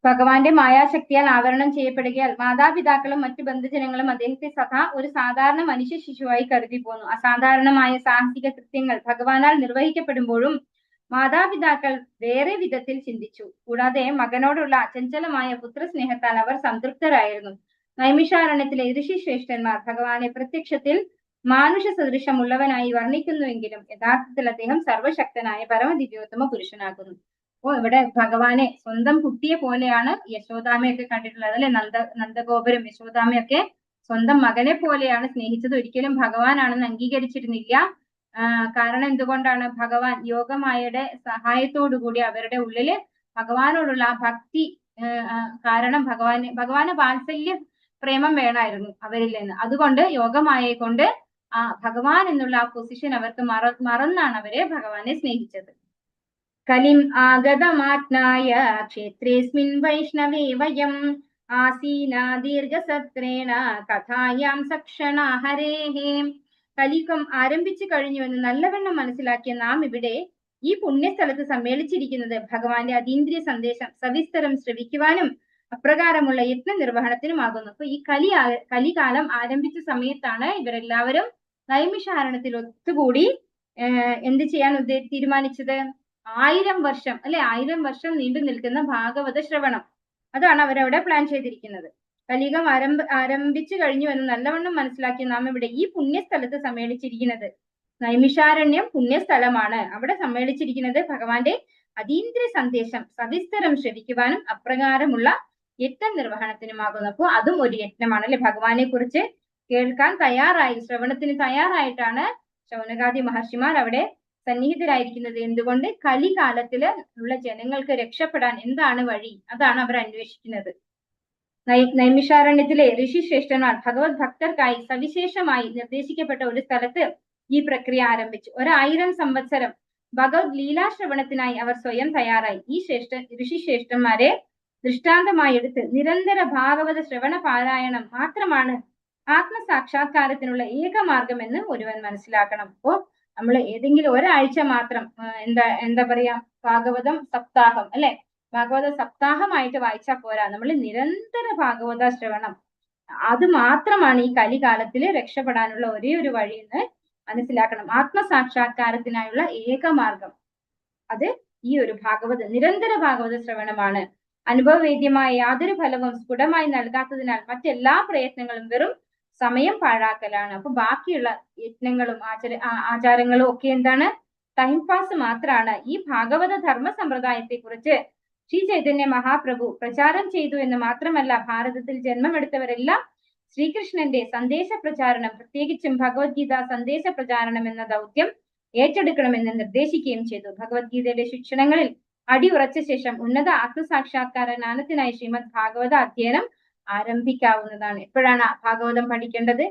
ഭഗവാന്റെ മായാശക്തിയാൽ ആവരണം ചെയ്യപ്പെടുകയാൽ മാതാപിതാക്കളും മറ്റു ബന്ധുജനങ്ങളും അദ്ദേഹത്തെ സദാ ഒരു സാധാരണ മനുഷ്യ ശിശുവായി കരുതി പോന്നു. അസാധാരണമായ സാഹസിക കൃത്യങ്ങൾ ഭഗവാനാൽ നിർവഹിക്കപ്പെടുമ്പോഴും മാതാപിതാക്കൾ വേറെ വിധത്തിൽ ചിന്തിച്ചു. കൂടാതെ മകനോടുള്ള അചഞ്ചലമായ പുത്രസ്നേഹത്താൽ അവർ സംതൃപ്തരായിരുന്നു. നൈമിഷാരണ്യത്തിലെ ഋഷിശ്രേഷ്ഠന്മാർ ഭഗവാനെ പ്രത്യക്ഷത്തിൽ മാനുഷ സദൃശമുള്ളവനായി വർണ്ണിക്കുന്നുവെങ്കിലും യഥാർത്ഥത്തിൽ അദ്ദേഹം സർവശക്തനായ പരമദിവ്യോത്തമ പുരുഷനാകുന്നു. അപ്പോ ഇവിടെ ഭഗവാനെ സ്വന്തം കുട്ടിയെ പോലെയാണ് യശോദാമയൊക്കെ കണ്ടിട്ടുള്ളത് അല്ലെ? നന്ദഗോപുരം യശോദാമയൊക്കെ സ്വന്തം മകനെ പോലെയാണ് സ്നേഹിച്ചത്. ഒരിക്കലും ഭഗവാനാണെന്ന് അംഗീകരിച്ചിരുന്നില്ല. കാരണം എന്തുകൊണ്ടാണ്? ഭഗവാൻ യോഗമായയുടെ സഹായത്തോടുകൂടി അവരുടെ ഉള്ളില് ഭഗവാനോടുള്ള ആ ഭക്തി കാരണം ഭഗവാന് വാത്സല്യ പ്രേമം വേണമായിരുന്നു അവരിൽ നിന്ന്. അതുകൊണ്ട് യോഗമായയെ കൊണ്ട് ഭഗവാൻ എന്നുള്ള ആ പൊസിഷൻ അവർക്ക് മറന്നാണ് അവരെ ഭഗവാനെ സ്നേഹിച്ചത്. കലിം ആഗതമാജ്ഞായ ക്ഷേത്രേസ്മിൻ വൈഷ്ണവേ വയം ആസീന ദീർഘസത്രേണ കഥായാം സക്ഷണാ ഹരേഹേ. കലിയുഗം ആരംഭിച്ചു കഴിഞ്ഞു എന്ന് നല്ലവണ്ണം മനസ്സിലാക്കിയ നാം ഇവിടെ ഈ പുണ്യസ്ഥലത്ത് സമ്മേളിച്ചിരിക്കുന്നത് ഭഗവാന്റെ അതീന്ദ്രിയ സന്ദേശം സവിസ്തരം ശ്രവിക്കുവാനും അപ്രകാരമുള്ള യത്ന നിർവഹണത്തിനുമാകുന്നു. അപ്പൊ ഈ കലികാലം ആരംഭിച്ച സമയത്താണ് ഇവരെല്ലാവരും നൈമിഷാരണ്യത്തിൽ ഒത്തുകൂടി എന്ത് ചെയ്യാൻ തീരുമാനിച്ചത്? 1000 വർഷം അല്ലെ, 1000 വർഷം നീണ്ടു നിൽക്കുന്ന ഭാഗവത ശ്രവണം, അതാണ് അവരവിടെ പ്ലാൻ ചെയ്തിരിക്കുന്നത്. കലിയുഗം ആരംഭിച്ചു കഴിഞ്ഞു എന്ന് നല്ലവണ്ണം മനസ്സിലാക്കി നാം ഇവിടെ ഈ പുണ്യസ്ഥലത്ത് സമ്മേളിച്ചിരിക്കുന്നത്. നൈമിഷാരണ്യം പുണ്യസ്ഥലമാണ്. അവിടെ സമ്മേളിച്ചിരിക്കുന്നത് ഭഗവാന്റെ അതീന്ദ്രിയ സന്ദേശം സവിസ്തരം ശ്രവിക്കുവാനും അപ്രകാരമുള്ള യജ്ഞ നിർവഹണത്തിനുമാകുന്നു. അപ്പോൾ അതും ഒരു യജ്ഞമാണ് അല്ലെ. ഭഗവാനെ കുറിച്ച് കേൾക്കാൻ തയ്യാറായി, ശ്രവണത്തിന് തയ്യാറായിട്ടാണ് ശൗനകാദി മഹർഷിമാർ അവിടെ സന്നിഹിതരായിരിക്കുന്നത്. എന്തുകൊണ്ട്? കലികാലത്തില് ഉള്ള ജനങ്ങൾക്ക് രക്ഷപ്പെടാൻ എന്താണ് വഴി, അതാണ് അവർ അന്വേഷിക്കുന്നത്. നൈമിഷാരണ്യത്തിലെ ഋഷിശ്രേഷ്ഠന്മാർ ഭഗവത് ഭക്തർക്കായി സവിശേഷമായി നിർദ്ദേശിക്കപ്പെട്ട ഒരു സ്ഥലത്ത് ഈ പ്രക്രിയ ആരംഭിച്ചു. 1000 സംവത്സരം ഭഗവത് ലീലാശ്രവണത്തിനായി അവർ സ്വയം തയ്യാറായി. ഈ ഋഷിശ്രേഷ്ഠന്മാരെ ദൃഷ്ടാന്തമായി എടുത്ത് നിരന്തര ഭാഗവത ശ്രവണ പാരായണം മാത്രമാണ് ആത്മസാക്ഷാത്കാരത്തിനുള്ള ഏക മാർഗം എന്ന് ഒരുവൻ മനസ്സിലാക്കണം. അപ്പോ നമ്മൾ ഏതെങ്കിലും ഒരാഴ്ച മാത്രം എന്താ പറയാ, ഭാഗവതം സപ്താഹം അല്ലെ, ഭാഗവത സപ്താഹമായിട്ട് വായിച്ചാൽ പോരാ. നമ്മൾ നിരന്തര ഭാഗവത ശ്രവണം, അത് മാത്രമാണ് ഈ കലികാലത്തില് രക്ഷപ്പെടാനുള്ള ഒരേ ഒരു വഴി എന്ന് മനസ്സിലാക്കണം. ആത്മസാക്ഷാത്കാരത്തിനായുള്ള ഏക മാർഗം അത് ഈ ഒരു നിരന്തര ഭാഗവത ശ്രവണമാണ്. അനുഭവവേദ്യമായ യാതൊരു ഫലവും സ്ഫുടമായി നൽകാത്തതിനാൽ മറ്റെല്ലാ പ്രയത്നങ്ങളും വെറും സമയം പാഴാക്കലാണ്. അപ്പൊ ബാക്കിയുള്ള യജ്ഞങ്ങളും ആചാരങ്ങളും ഒക്കെ എന്താണ്? ടൈം പാസ് മാത്രമാണ്. ഈ ഭാഗവത ധർമ്മ സമ്പ്രദായത്തെ കുറിച്ച് ശ്രീ ചൈതന്യ മഹാപ്രഭു പ്രചാരം ചെയ്തു എന്ന് മാത്രമല്ല, ഭാരതത്തിൽ ജന്മമെടുത്തവരെല്ലാം ശ്രീകൃഷ്ണന്റെ സന്ദേശ പ്രചാരണം, പ്രത്യേകിച്ചും ഭഗവത്ഗീത സന്ദേശ പ്രചാരണം എന്ന ദൗത്യം ഏറ്റെടുക്കണമെന്ന് നിർദ്ദേശിക്കുകയും ചെയ്തു. ഭഗവത്ഗീതയുടെ ശിക്ഷണങ്ങളിൽ അടിയുറച്ച ശേഷം ഉന്നത ആത്മസാക്ഷാത്കാര ജ്ഞാനത്തിനായി ശ്രീമദ് ഭാഗവത അധ്യയനം ആരംഭിക്കാവുന്നതാണ്. എപ്പോഴാണ് ഭാഗവതം പഠിക്കേണ്ടത്?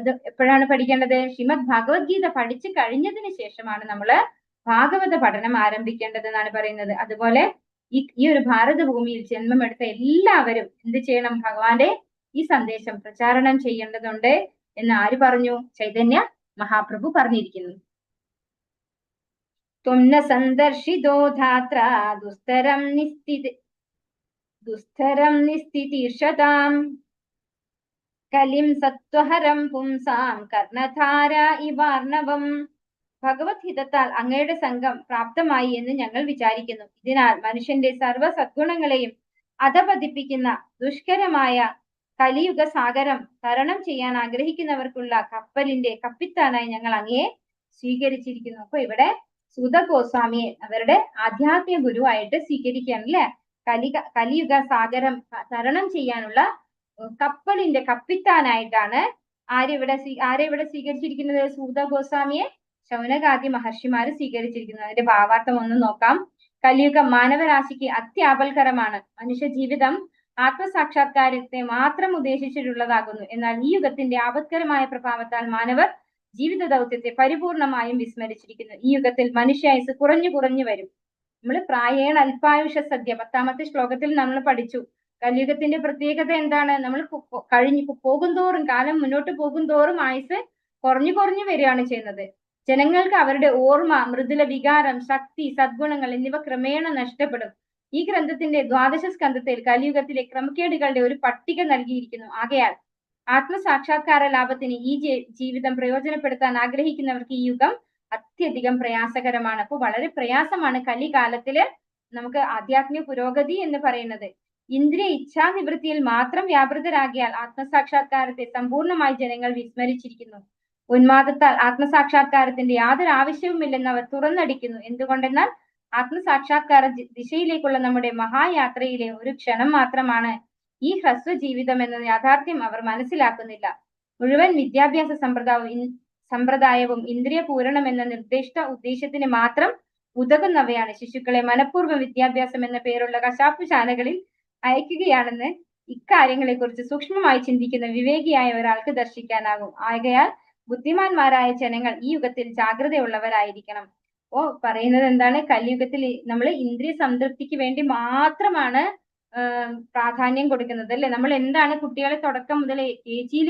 അത് എപ്പോഴാണ് പഠിക്കേണ്ടത്? ശ്രീമദ് ഭഗവത്ഗീത പഠിച്ചു കഴിഞ്ഞതിന് ശേഷമാണ് നമ്മൾ ഭാഗവത പഠനം ആരംഭിക്കേണ്ടത് എന്നാണ് പറയുന്നത്. അതുപോലെ ഈ ഒരു ഭാരത ഭൂമിയിൽ ജന്മമെടുത്ത എല്ലാവരും എന്ത് ചെയ്യണം? ഭഗവാന്റെ ഈ സന്ദേശം പ്രചാരണം ചെയ്യേണ്ടതുണ്ട് എന്ന് ആര് പറഞ്ഞു? ചൈതന്യ മഹാപ്രഭു പറഞ്ഞിരിക്കുന്നു. ത്വംന സന്ദർശിതോ ധാത്ര ദുസ്തരം നിസ്ഥിതിർഷതാം കലിം സത്വഹരം പുംസാം കർണധാര ഇവാർണവം. ഭഗവത് ഹിതത്താൽ അങ്ങയുടെ സംഘം പ്രാപ്തമായി എന്ന് ഞങ്ങൾ വിചാരിക്കുന്നു. ഇതിനാൽ മനുഷ്യന്റെ സർവ്വ സദ്ഗുണങ്ങളെയും അധപതിപ്പിക്കുന്ന ദുഷ്കരമായ കലിയുഗ സാഗരം തരണം ചെയ്യാൻ ആഗ്രഹിക്കുന്നവർക്കുള്ള കപ്പലിന്റെ കപ്പിത്താനായി ഞങ്ങൾ അങ്ങയെ സ്വീകരിച്ചിരിക്കുന്നു. അപ്പൊ ഇവിടെ സുത ഗോസ്വാമിയെ അവരുടെ ആധ്യാത്മിക ഗുരുവായിട്ട് സ്വീകരിക്കുകയാണ് അല്ലെ. കലിയുഗ സാഗരം തരണം ചെയ്യാനുള്ള കപ്പലിന്റെ കപ്പിത്താനായിട്ടാണ് ആരെവിടെ സ്വീകരിച്ചിരിക്കുന്നത്? സൂത ഗോസ്വാമിയെ ശൗനകാദി മഹർഷിമാര് സ്വീകരിച്ചിരിക്കുന്നത്. അതിന്റെ ഭാവാർത്ഥം ഒന്ന് നോക്കാം. കലിയുഗം മാനവരാശിക്ക് അത്യാപൽക്കരമാണ്. മനുഷ്യ ജീവിതം ആത്മസാക്ഷാത്കാരത്തെ മാത്രം ഉദ്ദേശിച്ചിട്ടുള്ളതാകുന്നു. എന്നാൽ ഈ യുഗത്തിന്റെ ആപത്കരമായ പ്രഭാവത്താൽ മാനവർ ജീവിത ദൗത്യത്തെ പരിപൂർണമായും വിസ്മരിച്ചിരിക്കുന്നു. ഈ യുഗത്തിൽ മനുഷ്യായുസ് കുറഞ്ഞു വരും. നമ്മൾ പ്രായേണ അല്പായുഷ സദ്യ 10ാമത്തെ ശ്ലോകത്തിൽ നമ്മൾ പഠിച്ചു. കലിയുഗത്തിന്റെ പ്രത്യേകത എന്താണ്? നമ്മൾ പോകുന്തോറും കാലം മുന്നോട്ട് പോകുന്തോറും ആയുസ് കുറഞ്ഞു വരികയാണ് ചെയ്യുന്നത്. ജനങ്ങൾക്ക് അവരുടെ ഓർമ്മ, മൃദുല വികാരം, ശക്തി, സദ്ഗുണങ്ങൾ എന്നിവ ക്രമേണ നഷ്ടപ്പെടും. ഈ ഗ്രന്ഥത്തിന്റെ 12 സ്കന്ധത്തിൽ കലിയുഗത്തിലെ ക്രമക്കേടുകളുടെ ഒരു പട്ടിക നൽകിയിരിക്കുന്നു. ആകയാൽ ആത്മസാക്ഷാത്കാര ലാഭത്തിന് ഈ ജീവിതം പ്രയോജനപ്പെടുത്താൻ ആഗ്രഹിക്കുന്നവർക്ക് ഈ യുഗം അത്യധികം പ്രയാസകരമാണ്. അപ്പോൾ വളരെ പ്രയാസമാണ് കലികാലത്തില് നമുക്ക് ആധ്യാത്മിക പുരോഗതി എന്ന് പറയുന്നത്. ഇന്ദ്രിയ ഇച്ഛാനിവൃത്തിയിൽ മാത്രം വ്യാപൃതരാകിയാൽ ആത്മസാക്ഷാത്കാരത്തെ സമ്പൂർണമായി ജനങ്ങൾ വിസ്മരിച്ചിരിക്കുന്നു. ഉന്മാദത്താൽ ആത്മസാക്ഷാത്കാരത്തിന്റെ യാതൊരു ആവശ്യവുമില്ലെന്ന് അവർ തുറന്നടിക്കുന്നു. എന്തുകൊണ്ടെന്നാൽ ആത്മസാക്ഷാത്കാര ദിശയിലേക്കുള്ള നമ്മുടെ മഹായാത്രയിലെ ഒരു ക്ഷണം മാത്രമാണ് ഈ ഹ്രസ്വ ജീവിതം എന്ന യാഥാർത്ഥ്യം അവർ മനസ്സിലാക്കുന്നില്ല. മുഴുവൻ വിദ്യാഭ്യാസ സമ്പ്രദായവും ഇന്ദ്രിയ പൂരണം എന്ന നിർദ്ദിഷ്ട ഉദ്ദേശത്തിന് മാത്രം ഉതകുന്നവയാണ്. ശിശുക്കളെ മനഃപൂർവ്വം വിദ്യാഭ്യാസം എന്ന പേരുള്ള കശാപ്പുശാലകളിൽ അയക്കുകയാണെന്ന് ഇക്കാര്യങ്ങളെ കുറിച്ച് സൂക്ഷ്മമായി ചിന്തിക്കുന്ന വിവേകിയായ ഒരാൾക്ക് ദർശിക്കാനാകും. ആകയാൽ ബുദ്ധിമാന്മാരായ ജനങ്ങൾ ഈ യുഗത്തിൽ ജാഗ്രതയുള്ളവരായിരിക്കണം. ഓ പറയുന്നത് എന്താണ്, കലിയുഗത്തിൽ നമ്മൾ ഇന്ദ്രിയ സംതൃപ്തിക്ക് വേണ്ടി മാത്രമാണ് പ്രാധാന്യം കൊടുക്കുന്നത് അല്ലെ. നമ്മൾ എന്താണ് കുട്ടികളെ തുടക്കം മുതൽ KG-യിൽ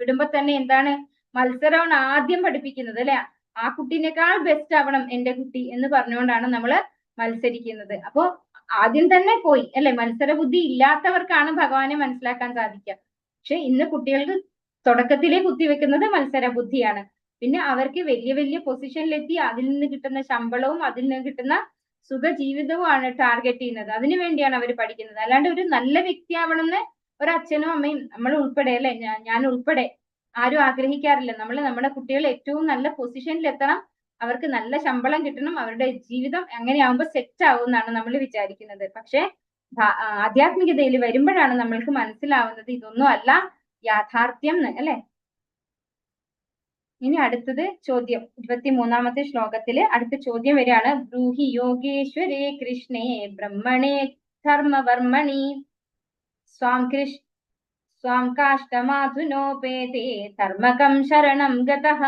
വിടുമ്പോ തന്നെ എന്താണ് മത്സരമാണ് ആദ്യം പഠിപ്പിക്കുന്നത് അല്ലെ. ആ കുട്ടീനേക്കാൾ ബെസ്റ്റ് ആവണം എന്റെ കുട്ടി എന്ന് പറഞ്ഞുകൊണ്ടാണ് നമ്മൾ മത്സരിക്കുന്നത്. അപ്പോ ആദ്യം തന്നെ പോയി അല്ലെ. മത്സര ബുദ്ധി ഇല്ലാത്തവർക്കാണ് ഭഗവാനെ മനസ്സിലാക്കാൻ സാധിക്കുക. പക്ഷെ ഇന്ന് കുട്ടികൾക്ക് തുടക്കത്തിലേ കുത്തിവെക്കുന്നത് മത്സര ബുദ്ധിയാണ്. പിന്നെ അവർക്ക് വലിയ വലിയ പൊസിഷനിലെത്തി അതിൽ നിന്ന് കിട്ടുന്ന ശമ്പളവും അതിൽ നിന്ന് കിട്ടുന്ന സുഖജീവിതവുമാണ് ടാർഗറ്റ് ചെയ്യുന്നത്. അതിനു വേണ്ടിയാണ് അവർ പഠിക്കുന്നത്. അല്ലാണ്ട് ഒരു നല്ല വ്യക്തിയാവണമെന്ന് ഒരച്ഛനും അമ്മയും നമ്മൾ ഉൾപ്പെടെ അല്ലെ, ഞാൻ ഉൾപ്പെടെ ആരും ആഗ്രഹിക്കാറില്ല. നമ്മൾ നമ്മുടെ കുട്ടികൾ ഏറ്റവും നല്ല പൊസിഷനിൽ എത്തണം, അവർക്ക് നല്ല ശമ്പളം കിട്ടണം, അവരുടെ ജീവിതം അങ്ങനെയാവുമ്പോൾ സെറ്റ് ആവും എന്നാണ് നമ്മൾ വിചാരിക്കുന്നത്. പക്ഷെ ആധ്യാത്മികതയിൽ വരുമ്പോഴാണ് നമ്മൾക്ക് മനസ്സിലാവുന്നത് ഇതൊന്നും അല്ല യാഥാർത്ഥ്യം അല്ലെ. ഇനി അടുത്തത് ചോദ്യം 23-ാമത്തെ ശ്ലോകത്തില് അടുത്ത ചോദ്യം വരികയാണ്. ബ്രൂഹി യോഗേശ്വരേ കൃഷ്ണേ ബ്രഹ്മണേ ധർമ്മവർമ്മണി സ്വാം കാഷ്ടമാധുനോപേതേ ധർമ്മകം ശരണം ഗതഃ.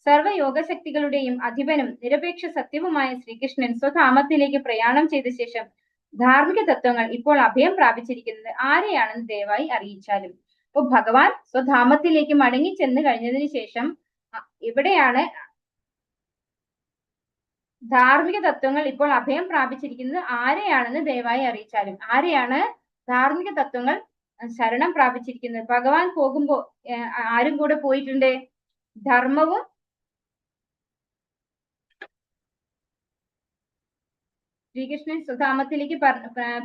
സർവയോഗശക്തികളുടെയും അധിപനും നിരപേക്ഷ സത്യവുമായ ശ്രീകൃഷ്ണൻ സ്വധാമത്തിലേക്ക് പ്രയാണം ചെയ്ത ശേഷം ധാർമ്മിക തത്വങ്ങൾ ഇപ്പോൾ അഭയം പ്രാപിച്ചിരിക്കുന്നത് ആരെയാണെന്ന് ദയവായി അറിയിച്ചാലും. അപ്പൊ ഭഗവാൻ സ്വധാമത്തിലേക്ക് മടങ്ങി ചെന്ന് കഴിഞ്ഞതിന് ശേഷം എവിടെയാണ് ധാർമ്മിക തത്വങ്ങൾ ഇപ്പോൾ അഭയം പ്രാപിച്ചിരിക്കുന്നത് ആരെയാണെന്ന് ദയവായി അറിയിച്ചാലും. ആരെയാണ് ധാർമ്മിക തത്വങ്ങൾ ശരണം പ്രാപിച്ചിരിക്കുന്നത്? ഭഗവാൻ പോകുമ്പോ ആരും കൂടെ പോയിട്ടുണ്ട്? ധർമ്മവും ശ്രീകൃഷ്ണൻ സ്വധാമത്തിലേക്ക്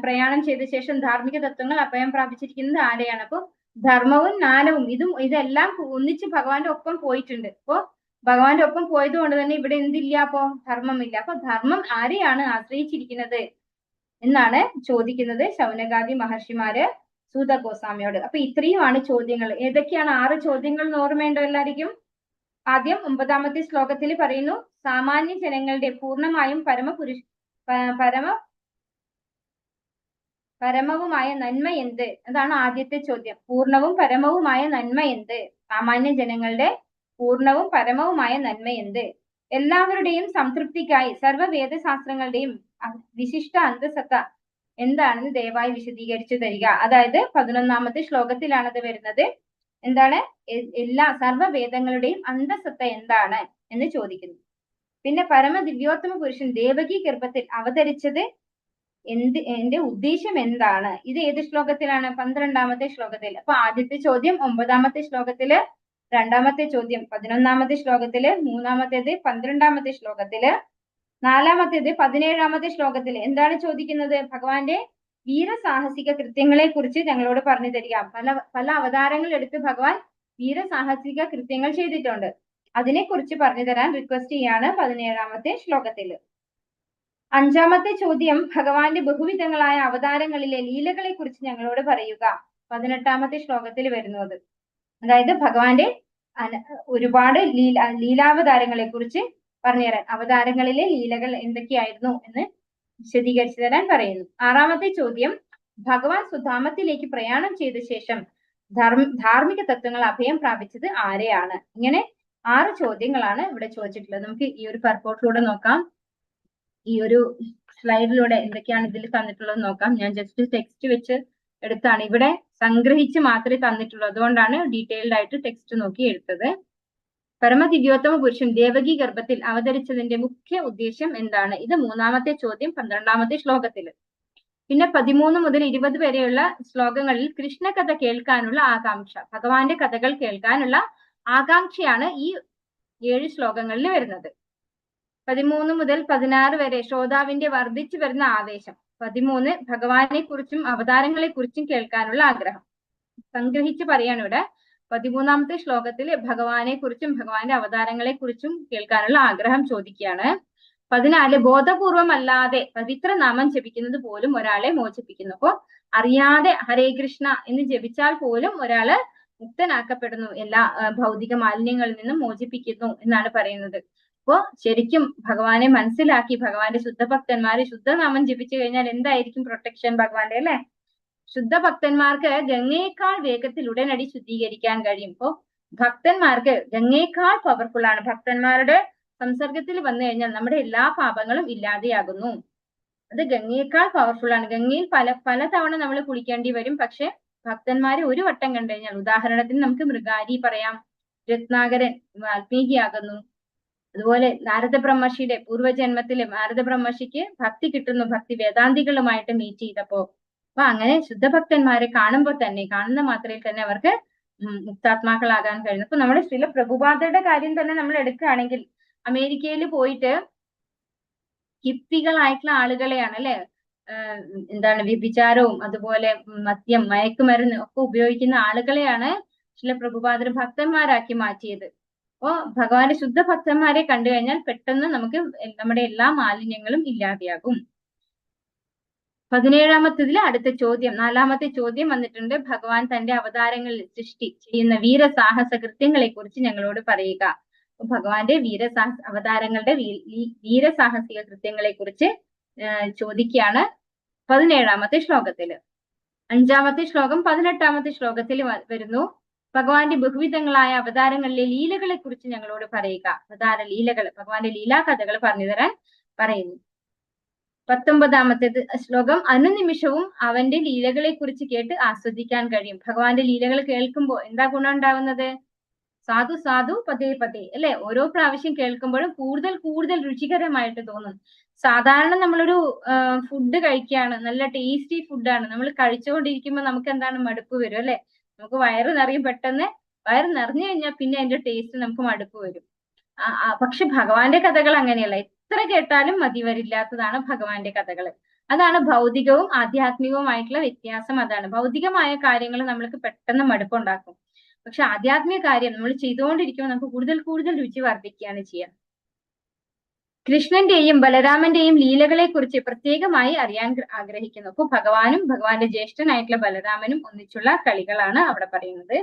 പ്രയാണം ചെയ്ത ശേഷം ധാർമ്മിക തത്വങ്ങൾ അഭയം പ്രാപിച്ചിരിക്കുന്നത് ആരെയാണ്? അപ്പൊ ധർമ്മവും ജ്ഞാനവും ഇതെല്ലാം ഒന്നിച്ച് ഭഗവാന്റെ ഒപ്പം പോയിട്ടുണ്ട്. അപ്പോ ഭഗവാന്റെ ഒപ്പം പോയത് കൊണ്ട് തന്നെ ഇവിടെ എന്തില്ല? അപ്പോ ധർമ്മമില്ല. അപ്പൊ ധർമ്മം ആരെയാണ് ആശ്രയിച്ചിരിക്കുന്നത് എന്നാണ് ചോദിക്കുന്നത് ശൗനകാദി മഹർഷിമാര് സൂത ഗോസ്വാമിയോട്. അപ്പൊ ഇത്രയുമാണ് ചോദ്യങ്ങൾ. ഏതൊക്കെയാണ് 6 ചോദ്യങ്ങൾ എന്ന് ഓർമ്മയുണ്ടോ എല്ലാവർക്കും? ആദ്യം 9-ാമത്തെ ശ്ലോകത്തിൽ പറയുന്നു, സാമാന്യ ജനങ്ങളുടെ പൂർണ്ണമായും പരമവുമായ നന്മ എന്ത്? അതാണ് ആദ്യത്തെ ചോദ്യം. പൂർണ്ണവും പരമവുമായ നന്മ എന്ത്? സാമാന്യ ജനങ്ങളുടെ പൂർണ്ണവും പരമവുമായ നന്മ എന്ത്? എല്ലാവരുടെയും സംതൃപ്തിക്കായി സർവ്വ വേദശാസ്ത്രങ്ങളുടെയും വിശിഷ്ട അന്തസത്ത എന്താണെന്ന് ദയവായി വിശദീകരിച്ചു തരിക. അതായത് 11-ാമത്തെ ശ്ലോകത്തിലാണത് വരുന്നത്. എന്താണ് സർവ്വവേദങ്ങളുടെയും അന്തസത്ത എന്താണ് എന്ന് ചോദിക്കുന്നു. പിന്നെ പരമദിവ്യോത്തമ പുരുഷൻ ദേവകി ഗർഭത്തിൽ അവതരിച്ചത് എന്റെ ഉദ്ദേശം എന്താണ്? ഇത് ഏത് ശ്ലോകത്തിലാണ്? 12-ാമത്തെ ശ്ലോകത്തിൽ. അപ്പൊ ആദ്യത്തെ ചോദ്യം 9-ാമത്തെ ശ്ലോകത്തില്, 2-ാമത്തെ ചോദ്യം 11-ാമത്തെ ശ്ലോകത്തില്, 3-ാമത്തേത് 12-ാമത്തെ ശ്ലോകത്തില്, 4-ാമത്തേത് 17-ാമത്തെ ശ്ലോകത്തില്. എന്താണ് ചോദിക്കുന്നത്? ഭഗവാന്റെ വീരസാഹസിക കൃത്യങ്ങളെ കുറിച്ച് ഞങ്ങളോട് പറഞ്ഞു തരിക. പല അവതാരങ്ങൾ എടുത്ത് ഭഗവാൻ വീരസാഹസിക കൃത്യങ്ങൾ ചെയ്തിട്ടുണ്ട്. അതിനെക്കുറിച്ച് പറഞ്ഞു തരാൻ റിക്വസ്റ്റ് ചെയ്യാണ് 17-ാമത്തെ ശ്ലോകത്തിൽ. 5-ാമത്തെ ചോദ്യം, ഭഗവാന്റെ ബഹുവിധങ്ങളായ അവതാരങ്ങളിലെ ലീലകളെ കുറിച്ച് ഞങ്ങളോട് പറയുക. 18-ാമത്തെ ശ്ലോകത്തിൽ വരുന്നത്. അതായത് ഭഗവാന്റെ ഒരുപാട് ലീലാവതാരങ്ങളെ കുറിച്ച് പറഞ്ഞുതരാൻ, അവതാരങ്ങളിലെ ലീലകൾ എന്തൊക്കെയായിരുന്നു എന്ന് വിശദീകരിച്ചു തരാൻ പറയുന്നു. 6-ാമത്തെ ചോദ്യം, ഭഗവാൻ സുധാമത്തിലേക്ക് പ്രയാണം ചെയ്ത ശേഷം ധാർമ്മിക തത്വങ്ങൾ അഭയം പ്രാപിച്ചത് ആരെയാണ്? ഇങ്ങനെ 6 ചോദ്യങ്ങളാണ് ഇവിടെ ചോദിച്ചിട്ടുള്ളത്. നമുക്ക് ഈ ഒരു പർപ്പോട്ടിലൂടെ നോക്കാം. ഈ ഒരു സ്ലൈഡിലൂടെ എന്തൊക്കെയാണ് ഇതിൽ തന്നിട്ടുള്ളത് നോക്കാം. ഞാൻ ജസ്റ്റ് ടെക്സ്റ്റ് വെച്ച് എടുത്താണ്, ഇവിടെ സംഗ്രഹിച്ച് മാത്രമേ തന്നിട്ടുള്ളൂ. അതുകൊണ്ടാണ് ഡീറ്റെയിൽഡ് ആയിട്ട് ടെക്സ്റ്റ് നോക്കി എടുത്തത്. പരമദിവ്യോത്തമ പുരുഷൻ ദേവകി ഗർഭത്തിൽ അവതരിച്ചതിന്റെ മുഖ്യ ഉദ്ദേശം എന്താണ്? ഇത് 3-ാമത്തെ ചോദ്യം 12-ാമത്തെ ശ്ലോകത്തിൽ. പിന്നെ 13 മുതൽ 20 വരെയുള്ള ശ്ലോകങ്ങളിൽ കൃഷ്ണകഥ കേൾക്കാനുള്ള ആകാംക്ഷ, ഭഗവാന്റെ കഥകൾ കേൾക്കാനുള്ള ആകാംക്ഷയാണ് ഈ 7 ശ്ലോകങ്ങളിൽ വരുന്നത്. 13 മുതൽ 16 വരെ ശ്രോതാവിന്റെ വർദ്ധിച്ചു വരുന്ന ആവേശം. 13 ഭഗവാനെ കുറിച്ചും അവതാരങ്ങളെ കുറിച്ചും കേൾക്കാനുള്ള ആഗ്രഹം. സംഗ്രഹിച്ച് പറയാണ് ഇവിടെ. 13-ാമത്തെ ശ്ലോകത്തിൽ ഭഗവാനെ കുറിച്ചും ഭഗവാന്റെ അവതാരങ്ങളെ കുറിച്ചും കേൾക്കാനുള്ള ആഗ്രഹം ചോദിക്കുകയാണ്. 14 ബോധപൂർവം അല്ലാതെ പവിത്ര നാമം ജപിക്കുന്നത് പോലും ഒരാളെ മോചിപ്പിക്കുന്നു. അപ്പോ അറിയാതെ ഹരേ കൃഷ്ണ എന്ന് ജപിച്ചാൽ പോലും ഒരാള് മുക്തനാക്കപ്പെടുന്നു, എല്ലാ ഭൗതിക മാലിന്യങ്ങളിൽ നിന്നും മോചിപ്പിക്കുന്നു എന്നാണ് പറയുന്നത്. അപ്പോ ശരിക്കും ഭഗവാനെ മനസ്സിലാക്കി ഭഗവാന്റെ ശുദ്ധഭക്തന്മാര് ശുദ്ധനാമം ജപിച്ചു കഴിഞ്ഞാൽ എന്തായിരിക്കും പ്രൊട്ടക്ഷൻ ഭഗവാന്റെ, അല്ലെ? ശുദ്ധഭക്തന്മാർക്ക് ഗംഗയേക്കാൾ വേഗത്തിൽ ഉടനടി ശുദ്ധീകരിക്കാൻ കഴിയും. ഇപ്പോ ഭക്തന്മാർക്ക് ഗംഗയേക്കാൾ പവർഫുൾ ആണ്. ഭക്തന്മാരുടെ സംസർഗത്തിൽ വന്നു കഴിഞ്ഞാൽ നമ്മുടെ എല്ലാ പാപങ്ങളും ഇല്ലാതെയാകുന്നു. അത് ഗംഗയേക്കാൾ പവർഫുൾ ആണ്. ഗംഗയിൽ പല തവണ നമ്മൾ കുളിക്കേണ്ടി വരും. പക്ഷെ ഭക്തന്മാരെ ഒരു വട്ടം കണ്ടു കഴിഞ്ഞാൽ, ഉദാഹരണത്തിന് നമുക്ക് മൃഗാരി പറയാം, രത്നാകരൻ വാൽമീകിയാകുന്നു. അതുപോലെ നാരദ ബ്രഹ്മർഷിയുടെ പൂർവ്വജന്മത്തില് നാരദ ബ്രഹ്മർഷിക്ക് ഭക്തി കിട്ടുന്നു, ഭക്തി വേദാന്തികളുമായിട്ട് മീറ്റ് ചെയ്തപ്പോ. അപ്പൊ അങ്ങനെ ശുദ്ധഭക്തന്മാരെ കാണുമ്പോൾ തന്നെ, കാണുന്ന മാത്രയിൽ തന്നെ അവർക്ക് മുക്താത്മാക്കളാകാൻ കഴിയുന്നു. അപ്പൊ നമ്മുടെ ശ്രീല പ്രഭുപാദയുടെ കാര്യം തന്നെ നമ്മൾ എടുക്കുകയാണെങ്കിൽ, അമേരിക്കയിൽ പോയിട്ട് ഹിപ്പികളായിട്ടുള്ള ആളുകളെയാണ് അല്ലെ, എന്താണ് വ്യഭിചാരവും അതുപോലെ മദ്യം, മയക്കുമരുന്ന് ഒക്കെ ഉപയോഗിക്കുന്ന ആളുകളെയാണ് ശ്രീല പ്രഭുപാദർ ഭക്തന്മാരാക്കി മാറ്റിയത്. അപ്പോ ഭഗവാന്റെ ശുദ്ധ ഭക്തന്മാരെ കണ്ടു കഴിഞ്ഞാൽ പെട്ടെന്ന് നമുക്ക് നമ്മുടെ എല്ലാ മാലിന്യങ്ങളും ഇല്ലാതെയാകും. 17ാമത്തതിലെ അടുത്ത ചോദ്യം, 4ാമത്തെ ചോദ്യം വന്നിട്ടുണ്ട്. ഭഗവാൻ തന്റെ അവതാരങ്ങളിൽ സൃഷ്ടി ചെയ്യുന്ന വീരസാഹസ കൃത്യങ്ങളെ കുറിച്ച് ഞങ്ങളോട് പറയുക. ഭഗവാന്റെ അവതാരങ്ങളുടെ വീരസാഹസിക കൃത്യങ്ങളെ കുറിച്ച് ചോദിക്കുകയാണ് 17ാമത്തെ ശ്ലോകത്തില്. 5ാമത്തെ ശ്ലോകം 18ാമത്തെ ശ്ലോകത്തിൽ വരുന്നു. ഭഗവാന്റെ ബഹുവിധങ്ങളായ അവതാരങ്ങളിലെ ലീലകളെ കുറിച്ച് ഞങ്ങളോട് പറയുക. അവതാര ലീലകൾ, ഭഗവാന്റെ ലീലാ കഥകൾ പറഞ്ഞു തരാൻ പറയുന്നു. 19ാമത്തേത് ശ്ലോകം, അനുനിമിഷവും അവന്റെ ലീലകളെ കുറിച്ച് കേട്ട് ആസ്വദിക്കാൻ കഴിയും. ഭഗവാന്റെ ലീലകൾ കേൾക്കുമ്പോൾ എന്താ ഗുണം ഉണ്ടാവുന്നത്? സാധു സാധു പതേ പതേ അല്ലെ, ഓരോ പ്രാവശ്യം കേൾക്കുമ്പോഴും കൂടുതൽ കൂടുതൽ രുചികരമായിട്ട് തോന്നും. സാധാരണ നമ്മളൊരു ഫുഡ് കഴിക്കുകയാണ്, നല്ല ടേസ്റ്റി ഫുഡാണ്, നമ്മൾ കഴിച്ചുകൊണ്ടിരിക്കുമ്പോൾ നമുക്ക് എന്താണ്, മടുപ്പ് വരും അല്ലെ. നമുക്ക് വയറ് നിറയും, പെട്ടെന്ന് വയറ് നിറഞ്ഞു കഴിഞ്ഞാൽ പിന്നെ അതിന്റെ ടേസ്റ്റ് നമുക്ക് മടുപ്പ് വരും. പക്ഷെ ഭഗവാന്റെ കഥകൾ അങ്ങനെയല്ല, എത്ര കേട്ടാലും മതി വരില്ലാത്തതാണ് ഭഗവാന്റെ കഥകൾ. അതാണ് ഭൗതികവും ആധ്യാത്മികവുമായിട്ടുള്ള വ്യത്യാസം. അതാണ് ഭൗതികമായ കാര്യങ്ങൾ നമ്മൾക്ക് പെട്ടെന്ന് മടുപ്പുണ്ടാക്കും. പക്ഷെ ആധ്യാത്മിക കാര്യം നമ്മൾ ചെയ്തുകൊണ്ടിരിക്കുമ്പോൾ നമുക്ക് കൂടുതൽ കൂടുതൽ രുചി വർദ്ധിക്കുകയാണ് ചെയ്യുക. കൃഷ്ണന്റെയും ബലരാമന്റെയും ലീലകളെ കുറിച്ച് പ്രത്യേകമായി അറിയാൻ ആഗ്രഹിക്കുന്നു. അപ്പൊ ഭഗവാനും ഭഗവാന്റെ ജ്യേഷ്ഠനായിട്ടുള്ള ബലരാമനും ഒന്നിച്ചുള്ള കളികളാണ് അവിടെ പറയുന്നത്.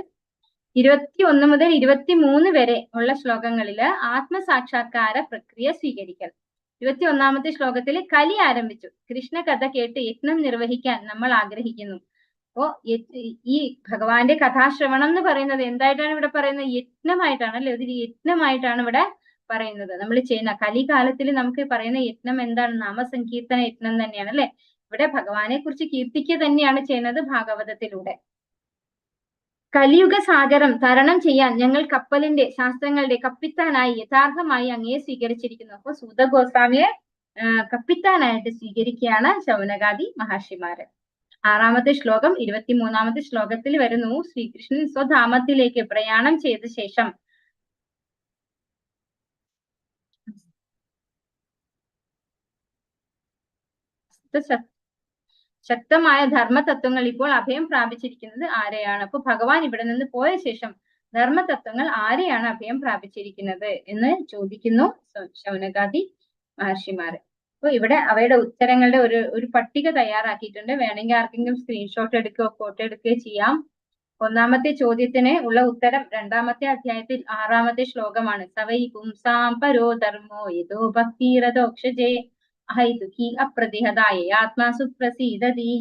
21 മുതൽ 23 വരെ ഉള്ള ശ്ലോകങ്ങളില് ആത്മസാക്ഷാത്കാര പ്രക്രിയ സ്വീകരിക്കൽ. 21ാമത്തെ ശ്ലോകത്തിൽ കലി ആരംഭിച്ചു. കൃഷ്ണ കഥ കേട്ട് യജ്ഞം നിർവഹിക്കാൻ നമ്മൾ ആഗ്രഹിക്കുന്നു. അപ്പോ ഈ ഭഗവാന്റെ കഥാശ്രവണം എന്ന് പറയുന്നത് എന്തായിട്ടാണ് ഇവിടെ പറയുന്നത്? യജ്ഞമായിട്ടാണ് അല്ലെ, ഒരു യജ്ഞമായിട്ടാണ് ഇവിടെ പറയുന്നത്. നമ്മൾ ചെയ്യുന്ന കലികാലത്തിൽ നമുക്ക് പറയുന്ന യജ്ഞം എന്താണ്? നാമസങ്കീർത്തന യജ്ഞം തന്നെയാണ് അല്ലെ. ഇവിടെ ഭഗവാനെ കുറിച്ച് കീർത്തിക്കുക തന്നെയാണ് ചെയ്യുന്നത് ഭാഗവതത്തിലൂടെ. കലിയുഗ സാഗരം തരണം ചെയ്യാൻ ഞങ്ങൾ കപ്പലിന്റെ ശാസ്ത്രങ്ങളുടെ കപ്പിത്താനായി യഥാർത്ഥമായി അങ്ങയെ സ്വീകരിച്ചിരിക്കുന്നു. അപ്പൊ സൂത ഗോസ്വാമിയെ കപ്പിത്താനായിട്ട് സ്വീകരിക്കുകയാണ് ശൗനകാദി മഹർഷിമാര്. 6ാമത്തെ ശ്ലോകം 23ാമത്തെ ശ്ലോകത്തിൽ വരുന്നു. ശ്രീകൃഷ്ണൻ സ്വധാമത്തിലേക്ക് പ്രയാണം ചെയ്ത ശേഷം ശക്തമായ ധർമ്മതത്വങ്ങൾ ഇപ്പോൾ അഭയം പ്രാപിച്ചിരിക്കുന്നത് ആരെയാണ്? അപ്പൊ ഭഗവാൻ ഇവിടെ നിന്ന് പോയ ശേഷം ധർമ്മതത്വങ്ങൾ ആരെയാണ് അഭയം പ്രാപിച്ചിരിക്കുന്നത് എന്ന് ചോദിക്കുന്നു ശൗനകാദി മഹർഷിമാര്. അപ്പൊ ഇവിടെ അവയുടെ ഉത്തരങ്ങളുടെ ഒരു പട്ടിക തയ്യാറാക്കിയിട്ടുണ്ട്. വേണമെങ്കിൽ ആർക്കെങ്കിലും സ്ക്രീൻഷോട്ട് എടുക്കുകയോ ഫോട്ടോ എടുക്കുകയോ ചെയ്യാം. 1ാമത്തെ ചോദ്യത്തിന് ഉള്ള ഉത്തരം 2ാമത്തെ അധ്യായത്തിൽ 6ാമത്തെ ശ്ലോകമാണ്. സവൈ പുംസാം പരോ ധർമ്മോ യഥോ ഭക്തിരഥോക്ഷജേ അഹൈതുകി അപ്രതിഹതായ ആത്മാസു പ്രസീദതി.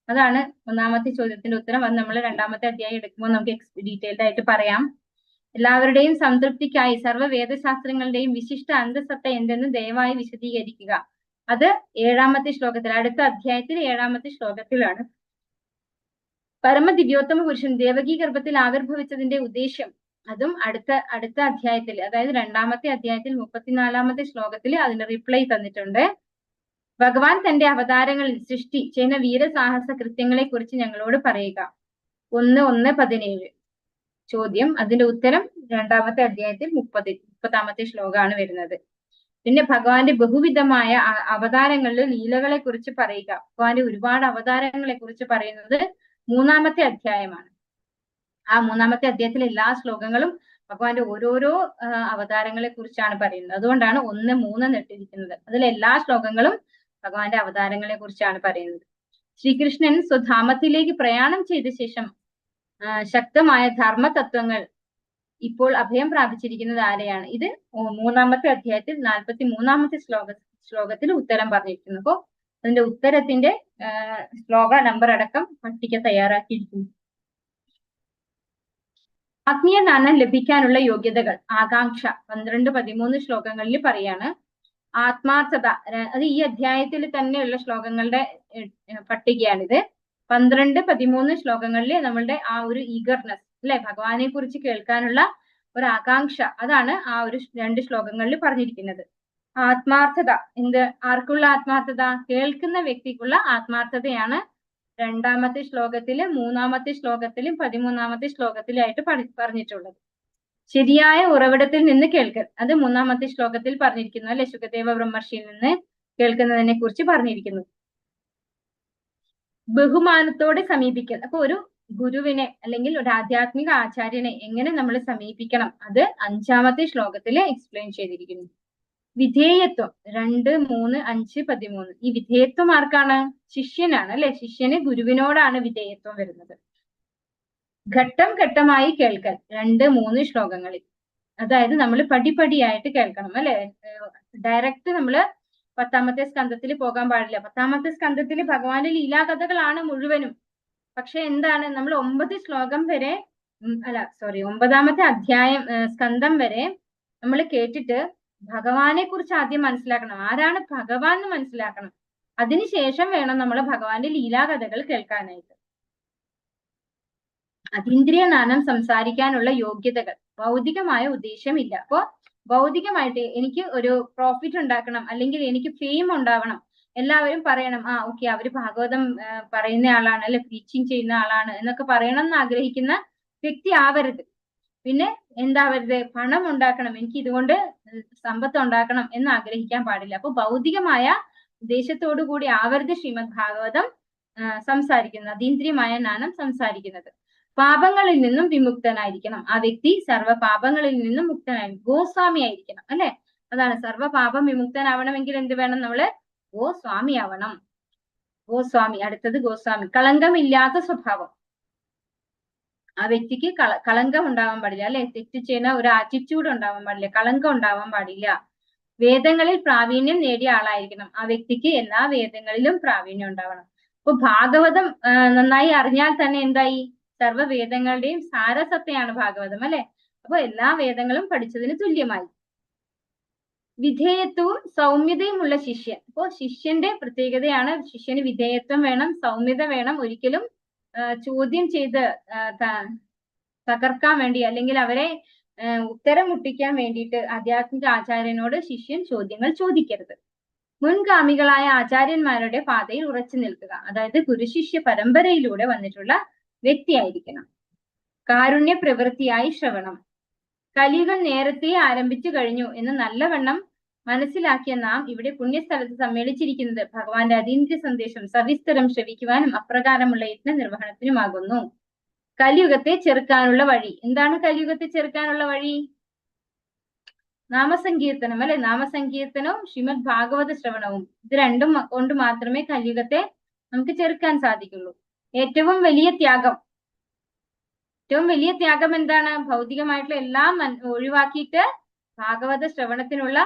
അതാണ് 1ാമത്തെ ചോദ്യത്തിന്റെ ഉത്തരം. അത് നമ്മൾ 2ാമത്തെ അധ്യായം എടുക്കുമ്പോൾ നമുക്ക് ഡീറ്റെയിൽഡ് ആയിട്ട് പറയാം. എല്ലാവരുടെയും സംതൃപ്തിക്കായി സർവ്വ വേദശാസ്ത്രങ്ങളുടെയും വിശിഷ്ട അന്തസത്ത എന്തെന്ന് ദയവായി വിശദീകരിക്കുക. അത് 7ാമത്തെ ശ്ലോകത്തിൽ, അടുത്ത അധ്യായത്തിൽ 7ാമത്തെ ശ്ലോകത്തിലാണ്. പരമദിവ്യോത്തമ പുരുഷൻ ദേവകി ഗർഭത്തിൽ ആവിർഭവിച്ചതിന്റെ ഉദ്ദേശ്യം അതും അടുത്ത അധ്യായത്തിൽ, അതായത് 2ാമത്തെ അധ്യായത്തിൽ 34ാമത്തെ ശ്ലോകത്തിൽ അതിന് റിപ്ലൈ തന്നിട്ടുണ്ട്. ഭഗവാൻ തന്റെ അവതാരങ്ങളിൽ സൃഷ്ടി ചെയ്യുന്ന വീരസാഹസ കൃത്യങ്ങളെ കുറിച്ച് ഞങ്ങളോട് പറയുക. 1:17 ചോദ്യം. അതിന്റെ ഉത്തരം 2ാമത്തെ അധ്യായത്തിൽ 30ാമത്തെ ശ്ലോകമാണ് വരുന്നത്. പിന്നെ ഭഗവാന്റെ ബഹുവിധമായ അവതാരങ്ങളിലെ ലീലകളെ കുറിച്ച് പറയുക. ഭഗവാന്റെ ഒരുപാട് അവതാരങ്ങളെ കുറിച്ച് പറയുന്നത് 3ാമത്തെ അധ്യായമാണ്. ആ 3ാമത്തെ അധ്യായത്തിലെ എല്ലാ ശ്ലോകങ്ങളും ഭഗവാന്റെ ഓരോരോ അവതാരങ്ങളെ കുറിച്ചാണ് പറയുന്നത്. അതുകൊണ്ടാണ് 1:3 ഇട്ടിരിക്കുന്നത്. അതിലെ എല്ലാ ശ്ലോകങ്ങളും ഭഗവാന്റെ അവതാരങ്ങളെ കുറിച്ചാണ് പറയുന്നത്. ശ്രീകൃഷ്ണൻ സ്വധാമത്തിലേക്ക് പ്രയാണം ചെയ്ത ശേഷം ശക്തമായ ധർമ്മതത്വങ്ങൾ ഇപ്പോൾ അഭയം പ്രാപിച്ചിരിക്കുന്നത് ആരെയാണ്? ഇത് 3ാമത്തെ അധ്യായത്തിൽ 43ാമത്തെ ശ്ലോകത്തിൽ ഉത്തരം പറഞ്ഞിരിക്കുന്നു. അപ്പോ അതിന്റെ ഉത്തരത്തിന്റെ ശ്ലോക നമ്പർ അടക്കം പട്ടിക തയ്യാറാക്കിയിരിക്കുന്നു. ആത്മീയ ജ്ഞാനം ലഭിക്കാനുള്ള യോഗ്യതകൾ, ആകാംക്ഷ 12-13 ശ്ലോകങ്ങളിൽ പറയാണ്. ആത്മാർത്ഥത, അത് ഈ അധ്യായത്തിൽ തന്നെയുള്ള ശ്ലോകങ്ങളുടെ പട്ടികയാണിത്. 12-13 ശ്ലോകങ്ങളിൽ നമ്മളുടെ ആ ഒരു ഈഗർനെസ് അല്ലെ, ഭഗവാനെ കുറിച്ച് കേൾക്കാനുള്ള ഒരു ആകാംക്ഷ, അതാണ് ആ ഒരു 2 ശ്ലോകങ്ങളിൽ പറഞ്ഞിരിക്കുന്നത്. ആത്മാർത്ഥത, ആർക്കുള്ള ആത്മാർത്ഥത? കേൾക്കുന്ന വ്യക്തിക്കുള്ള ആത്മാർത്ഥതയാണ് 2ാമത്തെ ശ്ലോകത്തിലും 3ാമത്തെ ശ്ലോകത്തിലും 13ാമത്തെ ശ്ലോകത്തിലായിട്ട് പറഞ്ഞിട്ടുള്ളത്. ശരിയായ ഉറവിടത്തിൽ നിന്ന് കേൾക്കൽ, അത് 3ാമത്തെ ശ്ലോകത്തിൽ പറഞ്ഞിരിക്കുന്നു അല്ലെ, ശുകദേവ ബ്രഹ്മർഷിയിൽ നിന്ന് കേൾക്കുന്നതിനെ കുറിച്ച് പറഞ്ഞിരിക്കുന്നു. ബഹുമാനത്തോടെ സമീപിക്കൽ, അപ്പൊ ഒരു ഗുരുവിനെ അല്ലെങ്കിൽ ഒരു ആധ്യാത്മിക ആചാര്യനെ എങ്ങനെ നമ്മൾ സമീപിക്കണം, അത് 5ാമത്തെ ശ്ലോകത്തിൽ എക്സ്പ്ലെയിൻ ചെയ്തിരിക്കുന്നു. വിധേയത്വം 2, 3, 5, 13. ഈ വിധേയത്വം ആർക്കാണ്? ശിഷ്യനാണ് അല്ലെ, ശിഷ്യന് ഗുരുവിനോടാണ് വിധേയത്വം വരുന്നത്. ഘട്ടം ഘട്ടമായി കേൾക്കൽ 2, 3 ശ്ലോകങ്ങളിൽ, അതായത് നമ്മൾ പടിപടിയായിട്ട് കേൾക്കണം അല്ലെ. ഡയറക്റ്റ് നമ്മള് 10ാമത്തെ സ്കന്ധത്തിൽ പോകാൻ പാടില്ല. 10ാമത്തെ സ്കന്ധത്തിൽ ഭഗവാന്റെ ലീലാകഥകളാണ് മുഴുവനും. പക്ഷെ എന്താണ്, നമ്മൾ 9 ശ്ലോകം വരെ 9ാമത്തെ അധ്യായം സ്കന്ധം വരെ നമ്മൾ കേട്ടിട്ട് ഭഗവാനെ കുറിച്ച് ആദ്യം മനസ്സിലാക്കണം. ആരാണ് ഭഗവാൻ എന്ന് മനസ്സിലാക്കണം. അതിനുശേഷം വേണം നമ്മൾ ഭഗവാന്റെ ലീലാകഥകൾ കേൾക്കാനായിട്ട്. അതീന്ദ്രിയ ജ്ഞാനം സംസാരിക്കാനുള്ള യോഗ്യതകൾ, ഭൗതികമായ ഉദ്ദേശമില്ല. അപ്പോ ഭൗതികമായിട്ട് എനിക്ക് ഒരു പ്രോഫിറ്റ് ഉണ്ടാക്കണം, അല്ലെങ്കിൽ എനിക്ക് ഫെയിം ഉണ്ടാവണം, എല്ലാവരും പറയണം ഓക്കെ അവര് ഭാഗവതം പറയുന്ന ആളാണ് അല്ലെ, ടീച്ചിങ് ചെയ്യുന്ന ആളാണ് എന്നൊക്കെ പറയണം എന്ന് ആഗ്രഹിക്കുന്ന വ്യക്തി ആവരുത്. പിന്നെ എന്താവരുത്, പണം ഉണ്ടാക്കണം, എനിക്ക് ഇതുകൊണ്ട് സമ്പത്ത് ഉണ്ടാക്കണം എന്ന് ആഗ്രഹിക്കാൻ പാടില്ല. അപ്പൊ ഭൗതികമായ ഉദ്ദേശത്തോടു കൂടി ആവരുത് ശ്രീമദ് ഭാഗവതം സംസാരിക്കുന്നത്, അതീന്ദ്രിയമായ ജ്ഞാനം സംസാരിക്കുന്നത്. പാപങ്ങളിൽ നിന്നും വിമുക്തനായിരിക്കണം ആ വ്യക്തി, സർവ്വ പാപങ്ങളിൽ നിന്നും മുക്തനായിരിക്കും, ഗോസ്വാമി ആയിരിക്കണം അല്ലെ. അതാണ് സർവ്വ പാപം വിമുക്തനാവണമെങ്കിൽ എന്ത് വേണം, നമ്മള് ഗോസ്വാമി ആവണം. ഗോസ്വാമി, അടുത്തത് ഗോസ്വാമി. കളങ്കമില്ലാത്ത സ്വഭാവം, ആ വ്യക്തിക്ക് കളങ്കം ഉണ്ടാവാൻ പാടില്ല അല്ലെ, തെറ്റ് ചെയ്യുന്ന ഒരു ആറ്റിറ്റ്യൂഡ് ഉണ്ടാവാൻ പാടില്ല, കളങ്കം ഉണ്ടാവാൻ പാടില്ല. വേദങ്ങളിൽ പ്രാവീണ്യം നേടിയ ആളായിരിക്കണം, ആ വ്യക്തിക്ക് എല്ലാ വേദങ്ങളിലും പ്രാവീണ്യം ഉണ്ടാവണം. അപ്പൊ ഭാഗവതം നന്നായി അറിഞ്ഞാൽ തന്നെ എന്തായി, സർവ്വ വേദങ്ങളുടെയും സാരസത്തയാണ് ഭാഗവതം അല്ലെ. അപ്പൊ എല്ലാ വേദങ്ങളും പഠിച്ചതിന് തുല്യമായി. വിധേയത്വവും സൗമ്യതയുമുള്ള ശിഷ്യൻ, അപ്പോ ശിഷ്യന്റെ പ്രത്യേകതയാണ്, ശിഷ്യന് വിധേയത്വം വേണം, സൗമ്യത വേണം. ഒരിക്കലും ചോദ്യം ചെയ്ത് തകർക്കാൻ വേണ്ടി അല്ലെങ്കിൽ അവരെ ഉത്തരം മുട്ടിക്കാൻ വേണ്ടിയിട്ട് ആധ്യാത്മിക ആചാര്യനോട് ശിഷ്യൻ ചോദ്യങ്ങൾ ചോദിക്കരുത്. മുൻഗാമികളായ ആചാര്യന്മാരുടെ പാതയിൽ ഉറച്ചു നിൽക്കുക, അതായത് ഗുരുശിഷ്യ പരമ്പരയിലൂടെ വന്നിട്ടുള്ള വ്യക്തിയായിരിക്കണം. കാരുണ്യ പ്രവൃത്തിയായി ശ്രവണം, കലിയുഗം നേരത്തെ ആരംഭിച്ചു കഴിഞ്ഞു എന്ന് നല്ലവണ്ണം മനസ്സിലാക്കിയ നാം ഇവിടെ പുണ്യസ്ഥലത്ത് സമ്മേളിച്ചിരിക്കുന്നത് ഭഗവാന്റെ അതീന്ദ്രിയ സന്ദേശം സവിസ്തരം ശ്രവിക്കുവാനും അപ്രകാരമുള്ള യജ്ഞ നിർവഹണത്തിനുമാകുന്നു. കലിയുഗത്തെ ചെറുക്കാനുള്ള വഴി എന്താണ്? കലിയുഗത്തെ ചെറുക്കാനുള്ള വഴി നാമസങ്കീർത്തനം അല്ലെ. നാമസങ്കീർത്തനവും ശ്രീമദ് ഭാഗവത ശ്രവണവും, ഇത് രണ്ടും കൊണ്ട് മാത്രമേ കലിയുഗത്തെ നമുക്ക് ചെറുക്കാൻ സാധിക്കുള്ളൂ. ഏറ്റവും വലിയ ത്യാഗം എന്താണ്? ഭൗതികമായിട്ടുള്ള എല്ലാം ഒഴിവാക്കിയിട്ട് ഭാഗവത ശ്രവണത്തിനുള്ള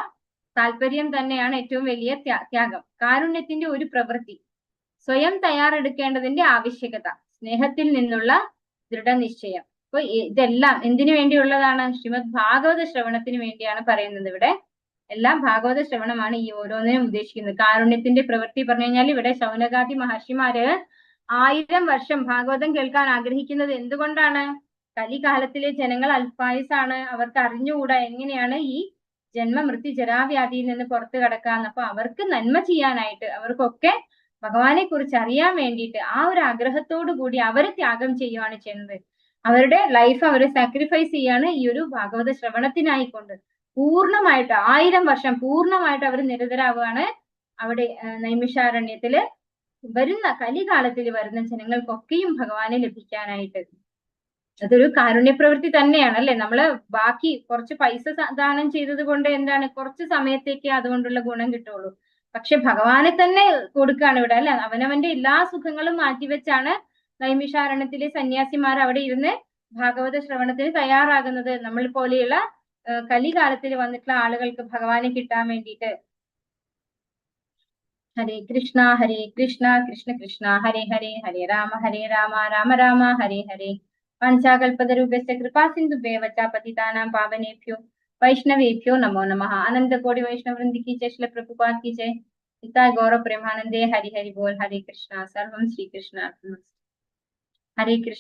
താല്പര്യം തന്നെയാണ് ഏറ്റവും വലിയ ത്യാഗം. കാരുണ്യത്തിന്റെ ഒരു പ്രവൃത്തി, സ്വയം തയ്യാറെടുക്കേണ്ടതിന്റെ ആവശ്യകത, സ്നേഹത്തിൽ നിന്നുള്ള ദൃഢനിശ്ചയം. അപ്പൊ ഇതെല്ലാം എന്തിനു വേണ്ടിയുള്ളതാണ്? ശ്രീമദ് ഭാഗവത ശ്രവണത്തിന് വേണ്ടിയാണ് പറയുന്നത്. ഇവിടെ എല്ലാം ഭാഗവത ശ്രവണമാണ് ഈ ഓരോന്നിനും ഉദ്ദേശിക്കുന്നത്. കാരുണ്യത്തിന്റെ പ്രവൃത്തി പറഞ്ഞു കഴിഞ്ഞാൽ ഇവിടെ ശൗനകാദി മഹർഷിമാര് 1000 വർഷം ഭാഗവതം കേൾക്കാൻ ആഗ്രഹിക്കുന്നത് എന്തുകൊണ്ടാണ്? കലികാലത്തിലെ ജനങ്ങൾ അല്പായുസാണ്, അവർക്ക് അറിഞ്ഞുകൂടാ എങ്ങനെയാണ് ഈ ജന്മമൃത്യു ജരാവ്യാധിയിൽ നിന്ന് പുറത്തു കടക്കാന്ന്. അപ്പൊ അവർക്ക് നന്മ ചെയ്യാനായിട്ട്, അവർക്കൊക്കെ ഭഗവാനെ കുറിച്ച് അറിയാൻ വേണ്ടിയിട്ട് ആ ഒരു ആഗ്രഹത്തോടു കൂടി അവർ ത്യാഗം ചെയ്യുകയാണ് ചെയ്യുന്നത്. അവരുടെ ലൈഫ് അവർ സാക്രിഫൈസ് ചെയ്യാണ് ഈ ഒരു ഭാഗവത ശ്രവണത്തിനായിക്കൊണ്ട്. പൂർണ്ണമായിട്ട് 1000 വർഷം പൂർണ്ണമായിട്ട് അവർ നിരതരാവുകയാണ് അവിടെ നൈമിഷാരണ്യത്തില്. വരുന്ന കലികാലത്തിൽ വരുന്ന ജനങ്ങൾക്കൊക്കെയും ഭഗവാനെ ലഭിക്കാനായിട്ട്. അതൊരു കാരുണ്യപ്രവൃത്തി തന്നെയാണ് അല്ലെ. നമ്മള് ബാക്കി കുറച്ച് പൈസ ദാനം ചെയ്തത് കൊണ്ട് എന്താണ്, കുറച്ച് സമയത്തേക്ക് അതുകൊണ്ടുള്ള ഗുണം കിട്ടുള്ളൂ. പക്ഷെ ഭഗവാനെ തന്നെ കൊടുക്കുകയാണ് ഇവിടെ അല്ലെ. അവനവന്റെ എല്ലാ സുഖങ്ങളും മാറ്റിവെച്ചാണ് നൈമിഷാരണ്യത്തിലെ സന്യാസിമാർ അവിടെ ഇരുന്ന് ഭാഗവത ശ്രവണത്തിന് തയ്യാറാകുന്നത്. നമ്മൾ പോലെയുള്ള കലികാലത്തിൽ വന്നിട്ടുള്ള ആളുകൾക്ക് ഭഗവാനെ കിട്ടാൻ വേണ്ടിയിട്ട്. ഹരേ കൃഷ്ണ കൃഷ്ണ കൃഷ്ണ ഹരേ ഹരേ, ഹരേ രാമ രാമ ഹരേ ഹരേ. वाञ्छाकल्पतरुभ्यश्च कृपा सिन्धुभ्यः च पतितानां पावनेभ्यो वैष्णवेभ्यो नमो नमः। अनंत कोटि वैष्णव वृंद की जय, श्रील प्रभुपाद की जय। निताय गौरव प्रेमानंदे। हरि हरि बोल। हरे कृष्णा। सर्वं श्री कृष्णार्पणमस्तु। हरे कृष्ण।